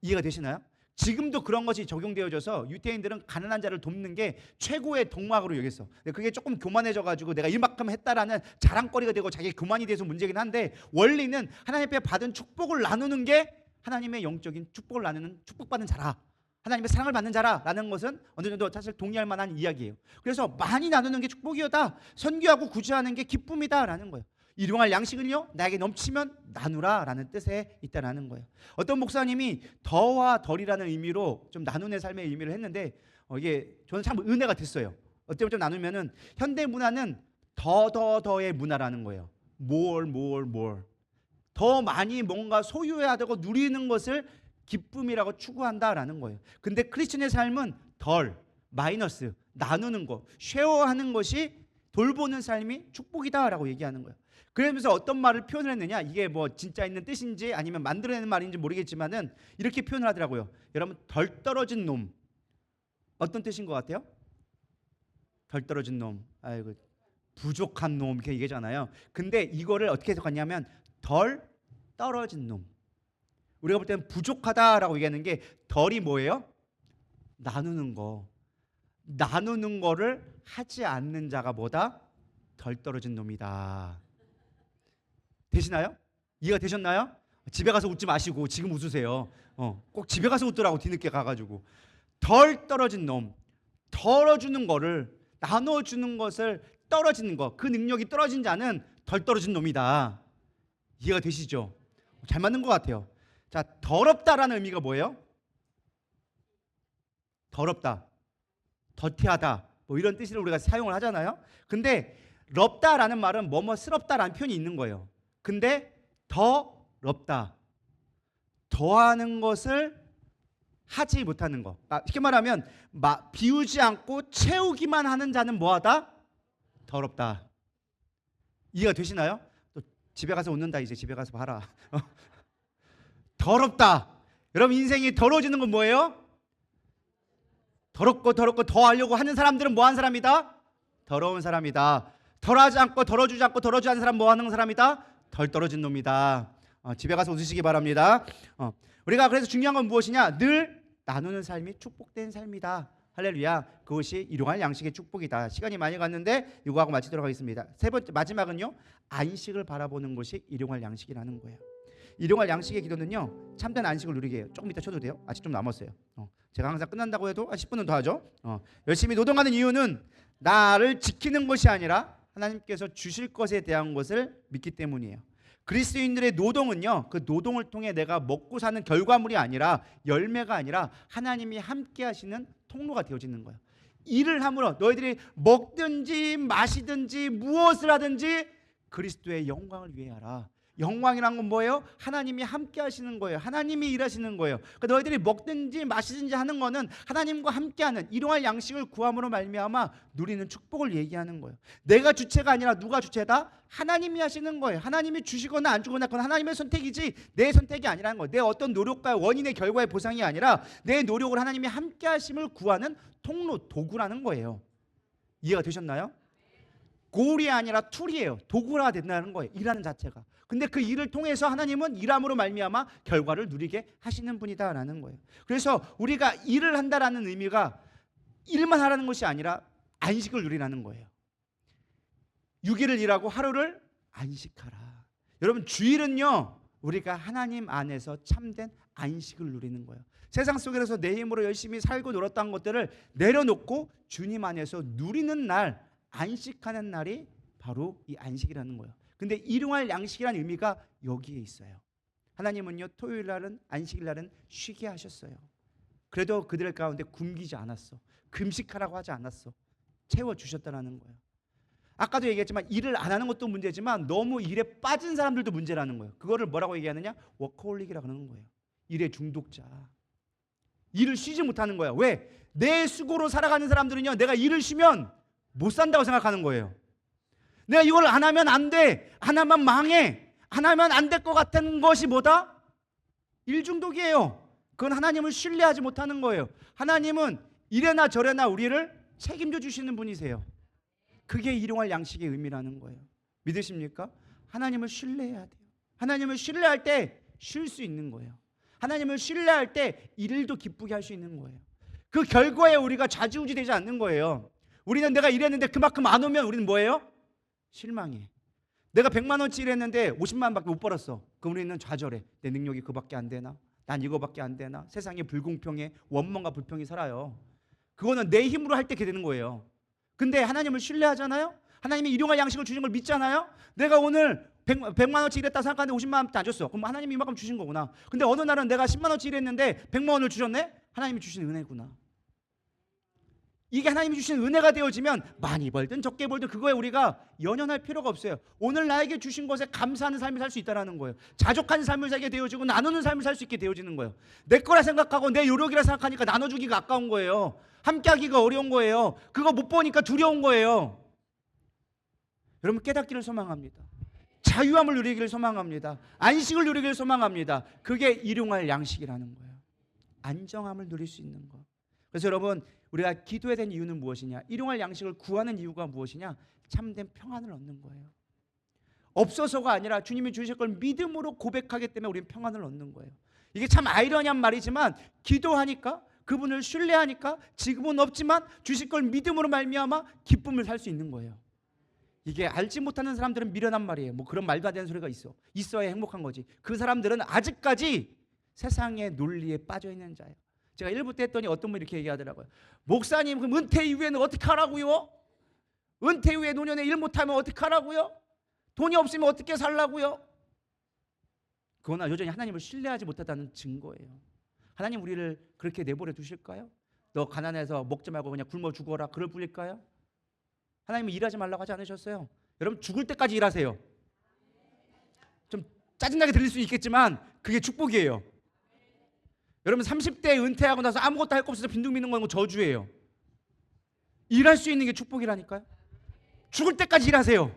이해가 되시나요? 지금도 그런 것이 적용되어져서 유대인들은 가난한 자를 돕는 게 최고의 덕목으로 여겼어. 그게 조금 교만해져가지고 내가 이만큼 했다라는 자랑거리가 되고 자기 교만이 돼서 문제긴 한데, 원리는 하나님 앞에 받은 축복을 나누는 게 하나님의 영적인 축복을 나누는, 축복받는 자라, 하나님의 사랑을 받는 자라라는 것은 어느 정도 사실 동의할 만한 이야기예요. 그래서 많이 나누는 게 축복이다, 선교하고 구제하는 게 기쁨이다라는 거예요. 일용할 양식은요 나에게 넘치면 나누라라는 뜻에 있다라는 거예요. 어떤 목사님이 더와 덜이라는 의미로 좀 나누는 삶의 의미를 했는데 이게 저는 참 은혜가 됐어요. 어때부터 나누면은 현대 문화는 더의 문화라는 거예요. more 더 많이 뭔가 소유해야 되고 누리는 것을 기쁨이라고 추구한다라는 거예요. 근데 크리스천의 삶은 덜, 마이너스, 나누는 거, 쉐어하는 것이 돌보는 삶이 축복이다라고 얘기하는 거예요. 그러면서 어떤 말을 표현을 했느냐, 이게 뭐 진짜 있는 뜻인지 아니면 만들어내는 말인지 모르겠지만은 이렇게 표현을 하더라고요. 여러분, 덜 떨어진 놈, 어떤 뜻인 것 같아요? 덜 떨어진 놈, 아이고 부족한 놈 이렇게 얘기하잖아요. 근데 이거를 어떻게 해석하냐면 덜 떨어진 놈. 우리가 볼 때는 부족하다라고 얘기하는 게 덜이 뭐예요? 나누는 거. 나누는 거를 하지 않는 자가 뭐다? 덜 떨어진 놈이다. 되시나요? 이해가 되셨나요? 집에 가서 웃지 마시고 지금 웃으세요. 꼭 집에 가서 웃더라고, 뒤늦게 가가지고. 덜 떨어진 놈, 덜어주는 거를, 나눠주는 것을 떨어지는 거, 그 능력이 떨어진 자는 덜 떨어진 놈이다. 이해가 되시죠? 잘 맞는 것 같아요. 자, 더럽다라는 의미가 뭐예요? 더럽다, 더티하다, 뭐 이런 뜻으로 우리가 사용을 하잖아요. 근데 럽다라는 말은 뭐뭐스럽다라는 표현이 있는 거예요. 근데 더럽다, 더하는 것을 하지 못하는 거. 쉽게 말하면 비우지 않고 채우기만 하는 자는 뭐하다? 더럽다. 이해가 되시나요? 또 집에 가서 웃는다. 이제 집에 가서 봐라. 더럽다. 여러분, 인생이 더러워지는 건 뭐예요? 더럽고 더 하려고 하는 사람들은 뭐 하는 사람이다? 더러운 사람이다. 덜하지 않고 덜어주지 않고 덜어주지 않는 사람 뭐 하는 사람이다? 덜 떨어진 놈이다. 집에 가서 웃으시기 바랍니다. 우리가 그래서 중요한 건 무엇이냐? 늘 나누는 삶이 축복된 삶이다. 할렐루야. 그것이 일용할 양식의 축복이다. 시간이 많이 갔는데 이거하고 마치도록 하겠습니다. 세 번째, 마지막은요, 안식을 바라보는 것이 일용할 양식이라는 거예요. 일용할 양식의 기도는요, 참된 안식을 누리게 해요. 조금 이따 쳐도 돼요. 아직 좀 남았어요. 제가 항상 끝난다고 해도 10분은 더 하죠. 열심히 노동하는 이유는 나를 지키는 것이 아니라 하나님께서 주실 것에 대한 것을 믿기 때문이에요. 그리스도인들의 노동은요, 그 노동을 통해 내가 먹고 사는 결과물이 아니라, 열매가 아니라 하나님이 함께 하시는 통로가 되어지는 거예요. 일을 함으로 너희들이 먹든지 마시든지 무엇을 하든지 그리스도의 영광을 위해 하라. 영광이란 건 뭐예요? 하나님이 함께 하시는 거예요. 하나님이 일하시는 거예요. 그러니까 너희들이 먹든지 마시든지 하는 거는 하나님과 함께하는 일용할 양식을 구함으로 말미암아 누리는 축복을 얘기하는 거예요. 내가 주체가 아니라 누가 주체다? 하나님이 하시는 거예요. 하나님이 주시거나 안 주거나 그건 하나님의 선택이지 내 선택이 아니라는 거예요. 내 어떤 노력과 원인의 결과의 보상이 아니라 내 노력을 하나님이 함께 하심을 구하는 통로, 도구라는 거예요. 이해가 되셨나요? 골이 아니라 툴이에요. 도구가 된다는 거예요. 일하는 자체가. 근데 그 일을 통해서 하나님은 일함으로 말미암아 결과를 누리게 하시는 분이다라는 거예요. 그래서 우리가 일을 한다라는 의미가 일만 하라는 것이 아니라 안식을 누리라는 거예요. 6일을 일하고 하루를 안식하라. 여러분 주일은요 우리가 하나님 안에서 참된 안식을 누리는 거예요. 세상 속에서 내 힘으로 열심히 살고 놀았던 것들을 내려놓고 주님 안에서 누리는 날, 안식하는 날이 바로 이 안식이라는 거예요. 근데 일용할 양식이라는 의미가 여기에 있어요. 하나님은요 토요일 날은 안식일 날은 쉬게 하셨어요. 그래도 그들 가운데 굶기지 않았어. 금식하라고 하지 않았어. 채워주셨다는 거예요. 아까도 얘기했지만 일을 안 하는 것도 문제지만 너무 일에 빠진 사람들도 문제라는 거예요. 그거를 뭐라고 얘기하느냐? 워커홀릭이라고 하는 거예요. 일의 중독자. 일을 쉬지 못하는 거야. 왜? 내 수고로 살아가는 사람들은요 내가 일을 쉬면 못 산다고 생각하는 거예요. 내가 이걸 안 하면 안 돼. 안 하면 망해. 안 하면 안 될 것 같은 것이 뭐다? 일 중독이에요. 그건 하나님을 신뢰하지 못하는 거예요. 하나님은 이래나 저래나 우리를 책임져 주시는 분이세요. 그게 일용할 양식의 의미라는 거예요. 믿으십니까? 하나님을 신뢰해야 돼요. 하나님을 신뢰할 때 쉴 수 있는 거예요. 하나님을 신뢰할 때 일도 기쁘게 할 수 있는 거예요. 그 결과에 우리가 좌지우지 되지 않는 거예요. 우리는 내가 일했는데 그만큼 안 오면 우리는 뭐예요? 실망해. 내가 100만 원치 일했는데 50만 원밖에 못 벌었어. 그럼 우리는 좌절해. 내 능력이 그밖에 안 되나? 난 이거밖에 안 되나? 세상에 불공평해. 원망과 불평이 살아요. 그거는 내 힘으로 할 때 그렇게 되는 거예요. 근데 하나님을 신뢰하잖아요. 하나님이 일용할 양식을 주신 걸 믿잖아요. 내가 오늘 100만 원치 일했다 생각하는데 50만 원밖에 안 줬어. 그럼 하나님이 이만큼 주신 거구나. 근데 어느 날은 내가 10만 원치 일했는데 100만 원을 주셨네. 하나님이 주신 은혜구나. 이게 하나님이 주신 은혜가 되어지면 많이 벌든 적게 벌든 그거에 우리가 연연할 필요가 없어요. 오늘 나에게 주신 것에 감사하는 삶을 살 수 있다는 거예요. 자족하는 삶을 살게 되어지고 나누는 삶을 살 수 있게 되어지는 거예요. 내 거라 생각하고 내 요력이라 생각하니까 나눠주기가 아까운 거예요. 함께하기가 어려운 거예요. 그거 못 보니까 두려운 거예요. 여러분 깨닫기를 소망합니다. 자유함을 누리기를 소망합니다. 안식을 누리기를 소망합니다. 그게 일용할 양식이라는 거예요. 안정함을 누릴 수 있는 것. 그래서 여러분 우리가 기도해야 되는 이유는 무엇이냐? 일용할 양식을 구하는 이유가 무엇이냐? 참된 평안을 얻는 거예요. 없어서가 아니라 주님이 주실 걸 믿음으로 고백하기 때문에 우리는 평안을 얻는 거예요. 이게 참 아이러니한 말이지만 기도하니까 그분을 신뢰하니까 지금은 없지만 주실 걸 믿음으로 말미암아 기쁨을 살 수 있는 거예요. 이게 알지 못하는 사람들은 미련한 말이에요. 뭐 그런 말도 안 되는 소리가 있어야 행복한 거지. 그 사람들은 아직까지 세상의 논리에 빠져 있는 자예요. 제가 1부 때 했더니 어떤 분이 이렇게 얘기하더라고요. 목사님 그럼 은퇴 이후에는 어떻게 하라고요? 은퇴 이후에 노년에 일 못하면 어떻게 하라고요? 돈이 없으면 어떻게 살라고요? 그거나 여전히 하나님을 신뢰하지 못하다는 증거예요. 하나님 우리를 그렇게 내버려 두실까요? 너 가난해서 먹지 말고 그냥 굶어 죽어라 그럴 뿐일까요? 하나님은 일하지 말라고 하지 않으셨어요. 여러분 죽을 때까지 일하세요. 좀 짜증나게 들릴 수 있겠지만 그게 축복이에요. 여러분 30대에 은퇴하고 나서 아무것도 할 거 없어서 빈둥 미는 건 저주예요. 일할 수 있는 게 축복이라니까요. 죽을 때까지 일하세요.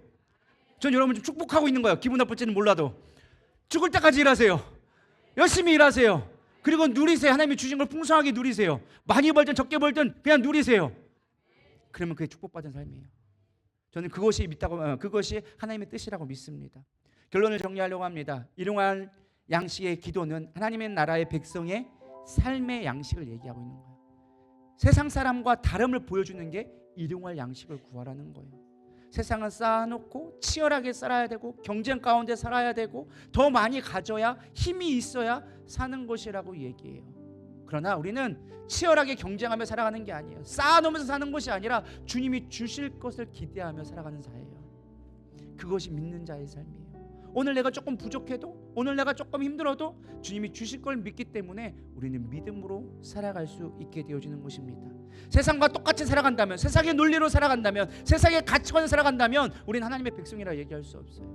전 여러분 좀 축복하고 있는 거예요. 기분 나쁠지는 몰라도 죽을 때까지 일하세요. 열심히 일하세요. 그리고 누리세요. 하나님이 주신 걸 풍성하게 누리세요. 많이 벌든 적게 벌든 그냥 누리세요. 그러면 그게 축복받은 삶이에요. 저는 그것이 하나님의 뜻이라고 믿습니다. 결론을 정리하려고 합니다. 일용할 양식의 기도는 하나님의 나라의 백성의 삶의 양식을 얘기하고 있는 거예요. 세상 사람과 다름을 보여주는 게 일용할 양식을 구하라는 거예요. 세상은 쌓아놓고 치열하게 살아야 되고 경쟁 가운데 살아야 되고 더 많이 가져야 힘이 있어야 사는 것이라고 얘기해요. 그러나 우리는 치열하게 경쟁하며 살아가는 게 아니에요. 쌓아놓으면서 사는 것이 아니라 주님이 주실 것을 기대하며 살아가는 자예요. 그것이 믿는 자의 삶이에요. 오늘 내가 조금 부족해도, 오늘 내가 조금 힘들어도 주님이 주실 걸 믿기 때문에 우리는 믿음으로 살아갈 수 있게 되어지는 것입니다. 세상과 똑같이 살아간다면, 세상의 논리로 살아간다면, 세상의 가치관을 살아간다면 우리는 하나님의 백성이라 얘기할 수 없어요.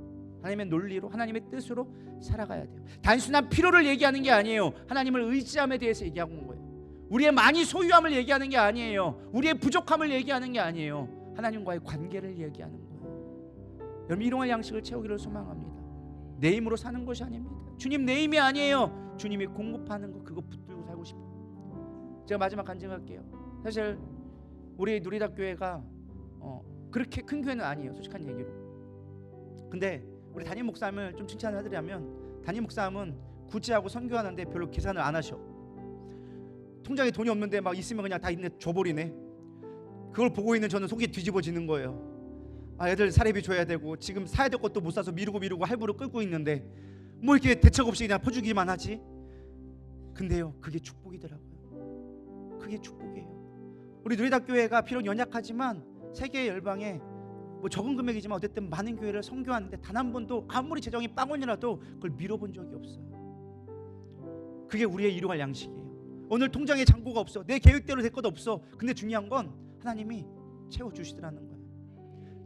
하나님의 논리로, 하나님의 뜻으로 살아가야 돼요. 단순한 필요를 얘기하는 게 아니에요. 하나님을 의지함에 대해서 얘기하고 있는 거예요. 우리의 많이 소유함을 얘기하는 게 아니에요. 우리의 부족함을 얘기하는 게 아니에요. 하나님과의 관계를 얘기하는 거예요. 여러분, 일용할 양식을 채우기를 소망합니다. 내 힘으로 사는 것이 아닙니다. 주님 내 힘이 아니에요. 주님이 공급하는 거, 그거 붙들고 살고 싶어요. 제가 마지막 간증할게요. 사실 우리 누리답교회가 그렇게 큰 교회는 아니에요, 솔직한 얘기로. 근데 우리 담임 목사님을 좀 칭찬을 해드리면, 담임 목사님은 구제하고 선교하는데 별로 계산을 안 하셔. 통장에 돈이 없는데 막 있으면 그냥 다 있네, 줘버리네. 그걸 보고 있는 저는 속이 뒤집어지는 거예요. 아, 애들 사례비 줘야 되고 지금 사야 될 것도 못 사서 미루고 할부로 끌고 있는데 뭐 이렇게 대책 없이 그냥 퍼주기만 하지. 근데요, 그게 축복이더라고요. 그게 축복이에요. 우리 누리답교회가 비록 연약하지만 세계 열방에 뭐 적은 금액이지만 어쨌든 많은 교회를 선교하는데 단 한 번도 아무리 재정이 빵원이라도 그걸 밀어본 적이 없어요. 그게 우리의 일용할 양식이에요. 오늘 통장에 잔고가 없어, 내 계획대로 될 것도 없어. 근데 중요한 건 하나님이 채워주시더라는 거예요.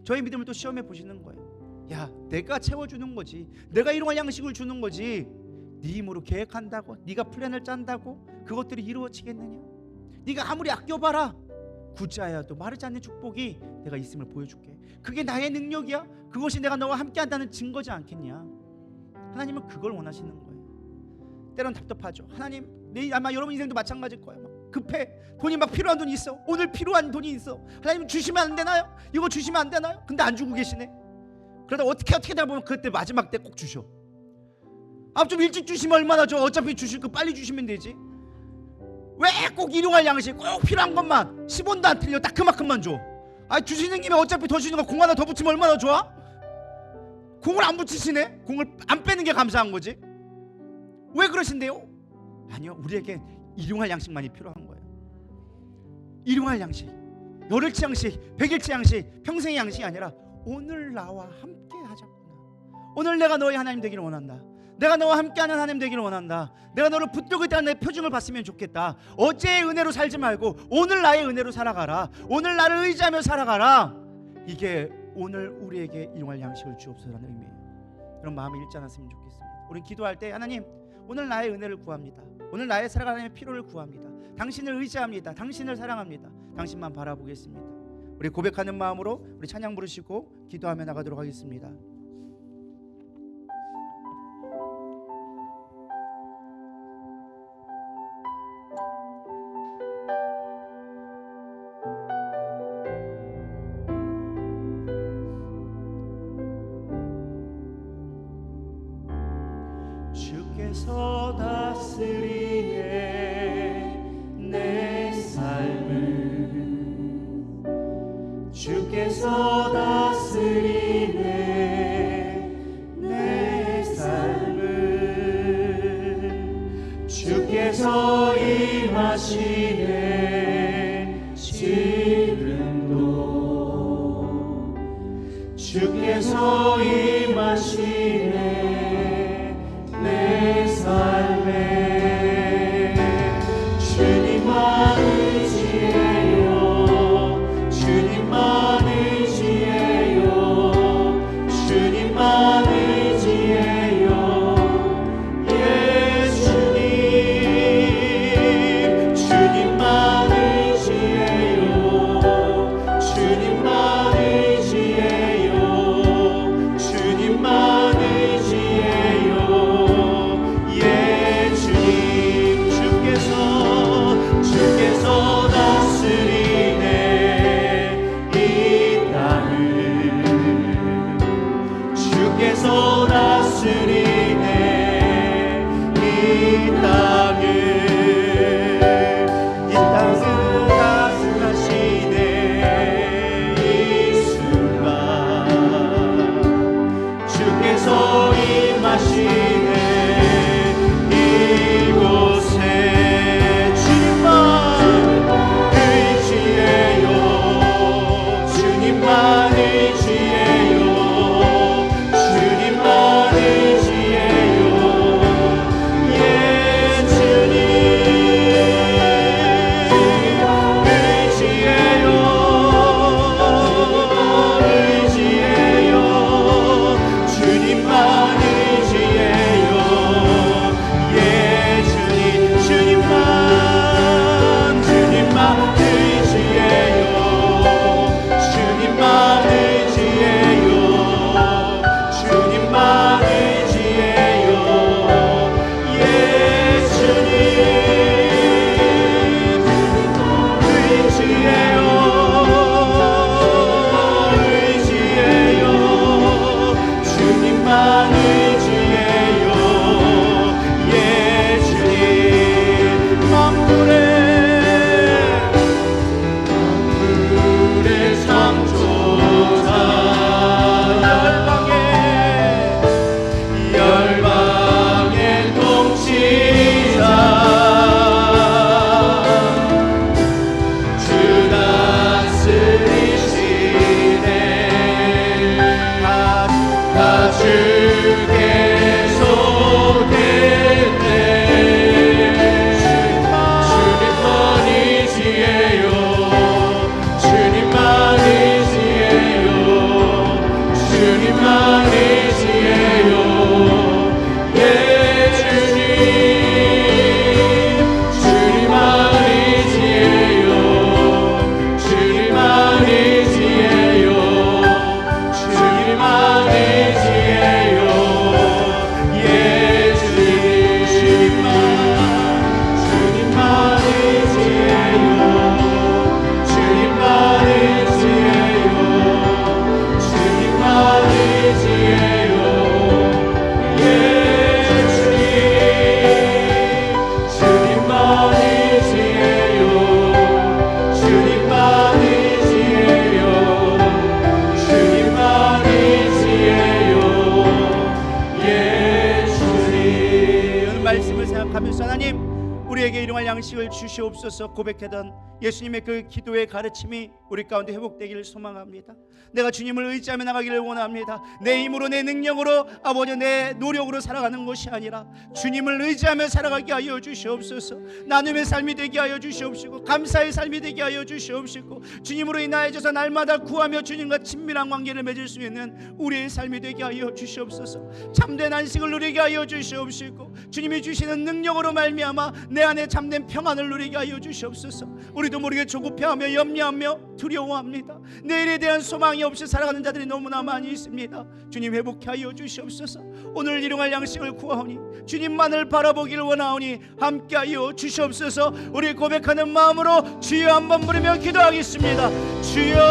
저희 믿음을 또 시험해 보시는 거예요. 야, 내가 채워주는 거지, 내가 일용할 양식을 주는 거지, 네 힘으로 계획한다고, 네가 플랜을 짠다고 그것들이 이루어지겠느냐? 네가 아무리 아껴봐라, 구자야도 마르지 않는 축복이 내가 있음을 보여줄게. 그게 나의 능력이야? 그것이 내가 너와 함께한다는 증거지 않겠냐? 하나님은 그걸 원하시는 거예요. 때론 답답하죠. 하나님, 아마 여러분 인생도 마찬가지일 거예요. 막 급해, 돈이 막 필요한 돈이 있어, 오늘 필요한 돈이 있어. 하나님 주시면 안 되나요? 이거 주시면 안 되나요? 근데 안 주고 계시네. 그러다 어떻게 되다 보면 그때 마지막 때 꼭 주셔. 아, 좀 일찍 주시면 얼마나 좋아. 어차피 주실 거 빨리 주시면 되지. 왜 꼭 일용할 양식, 꼭 필요한 것만 10원도 안 틀려 딱 그만큼만 줘. 아, 주시는 김에 어차피 더 주시는 거 공 하나 더 붙이면 얼마나 좋아? 공을 안 붙이시네. 공을 안 빼는 게 감사한 거지. 왜 그러신데요? 아니요, 우리에게 일용할 양식만이 필요한 거예요. 일용할 양식, 열흘치 양식, 백일치 양식, 평생의 양식이 아니라 오늘 나와 함께 하자꾸나. 오늘 내가 너의 하나님 되기를 원한다. 내가 너와 함께하는 하나님 되기를 원한다. 내가 너를 붙들고 있다는 내 표징을 봤으면 좋겠다. 어제의 은혜로 살지 말고 오늘 나의 은혜로 살아가라. 오늘 나를 의지하며 살아가라. 이게 오늘 우리에게 일용할 양식을 주옵소서라는 의미예요. 그런 마음이 잃지 않았으면 좋겠습니다. 우리 기도할 때 하나님, 오늘 나의 은혜를 구합니다. 오늘 나의 살아가는 필요를 구합니다. 당신을 의지합니다. 당신을 사랑합니다. 당신만 바라보겠습니다. 우리 고백하는 마음으로 우리 찬양 부르시고 기도하며 나가도록 하겠습니다. 주께서 다스리네 내 삶을, 주께서 다스리네 내 삶을, 주께서 임하시네 지금도, 주께서 임하시네 내 삶에. 주님만 의지해요, 주님만 의지해요. 지혜요 주님만이 지혜요 주님만이 지혜요 예 주님 주님만이 지혜요 주님만이 지혜요 주님만이 지혜요 예 주님만이 지혜요 주님만이 지혜요 주님만이 지혜요 예 주님 주님만이 지혜요 주님만이 지혜요 주님만이 지혜요 예 주님. 오늘 말씀을 생각하면서 하나님 우리에게 일용할 양식을 주시옵소서 고백하던 예수님의 그 기도의 가르침이 우리 가운데 회복되기를 소망합니다. 내가 주님을 의지하며 나가기를 원합니다. 내 힘으로 내 능력으로 아버지 내 노력으로 살아가는 것이 아니라 주님을 의지하며 살아가게 하여 주시옵소서. 나눔의 삶이 되게 하여 주시옵시고 감사의 삶이 되게 하여 주시옵시고 주님으로 인하여져서 날마다 구하며 주님과 친밀한 관계를 맺을 수 있는 우리의 삶이 되게 하여 주시옵소서. 참된 안식을 누리게 하여 주시옵시고 주님이 주시는 능력으로 말미암아 내 안에 참된 평안을 누리게 하여 주시옵소서. 우리도 모르게 조급해하며 염려하며 두려워합니다. 내일에 대한 소망이 없이 살아가는 자들이 너무나 많이 있습니다. 주님 회복해 하여 주시옵소서. 오늘 일용할 양식을 구하오니 주님만을 바라보기를 원하오니 함께하여 주시옵소서. 우리 고백하는 마음으로 주여 한번 부르며 기도하겠습니다. 주여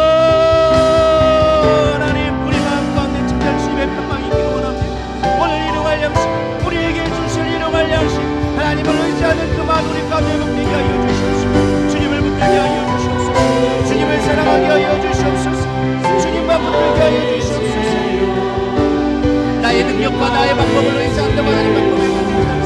하나님 우리 마음 가운데 진짜 주님의 평강이 있기를 원합니다. 오늘 일용할 양식 우리에게 주실 일용할 양식 하나님을 의지하는 그 마음 우리 가운데 회복되게 하여 주시옵소서. 주님을 붙들게 하여 주시옵소서. 주님을 사랑하게 하여 주시옵소서. 주님만 붙들게 하여 주시옵소서. 나의 능력과 나의 방법을 의지한다고 하나님 방법에 가득하다.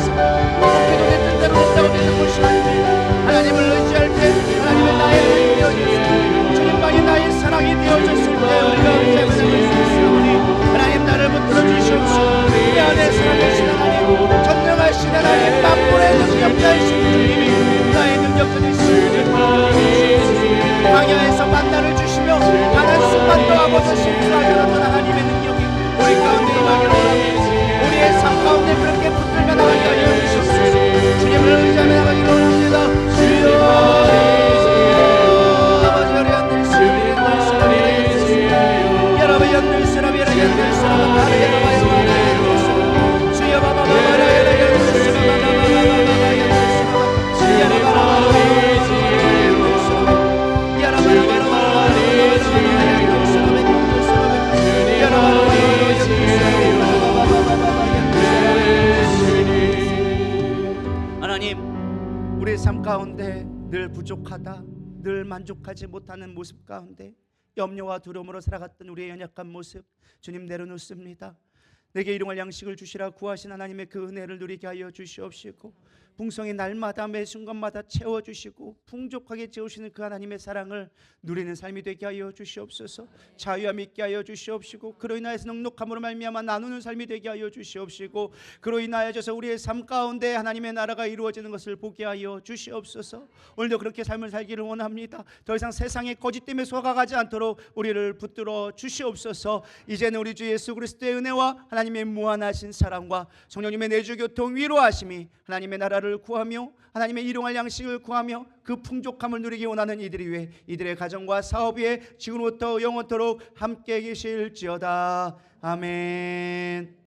어떻게도 내 뜻대로 된다고 되는 것이 아닙니다. 하나님을 의지할 때 하나님은 나의 하나님이 되어주시고 주님만이 나의 사랑이 되어졌을 때 우리가 의지하며 나갈 수 있으니 하나님 나를 붙들어 주시옵소서. 내 안에 살아계신 하나님 전능하신 하나님 만물의 능력자이신 주님이 나의 능력자 되시옵소서. 광야에서 만나를 주시며 가난 순간도 아버지 심수하셨던 하나님의 능력이 우리 가운데 임하기를 원합니다. 우리의 삶 가운데 그렇게 붙들며 나가게 하여 주시옵소서. 주님을 의지하며 나가기를 원합니다. 주여 아버지 우리 안될 사람 여러분 연들 사람 여러분 연들 사람 나를 여러분 여러분 주여 바바바바라 하나님 우리의 삶 가운데 늘 부족하다 늘 만족하지 못하는 모습 가운데 염려와 두려움으로 살아갔던 우리의 연약한 모습 주님 내려놓습니다. 내게 일용할 양식을 주시라 구하신 하나님의 그 은혜를 누리게 하여 주시옵시고 풍성이 날마다 매 순간마다 채워주시고 풍족하게 채우시는 그 하나님의 사랑을 누리는 삶이 되게 하여 주시옵소서. 자유함 있게 하여 주시옵시고 그로 인하여서 넉넉함으로 말미암아 나누는 삶이 되게 하여 주시옵시고 그로 인하여져서 우리의 삶 가운데 하나님의 나라가 이루어지는 것을 보게 하여 주시옵소서. 오늘도 그렇게 삶을 살기를 원합니다. 더 이상 세상의 거짓 때문에 속아가지 않도록 우리를 붙들어 주시옵소서. 이제는 우리 주 예수 그리스도의 은혜와 하나님의 무한하신 사랑과 성령님의 내주 교통 위로하심이 하나님의 나라를 구하며 하나님의 일용할 양식을 구하며 그 풍족함을 누리기 원하는 이들이 위해 이들의 가정과 사업 위에 지금부터 영원토록 함께 계실지어다. 아멘.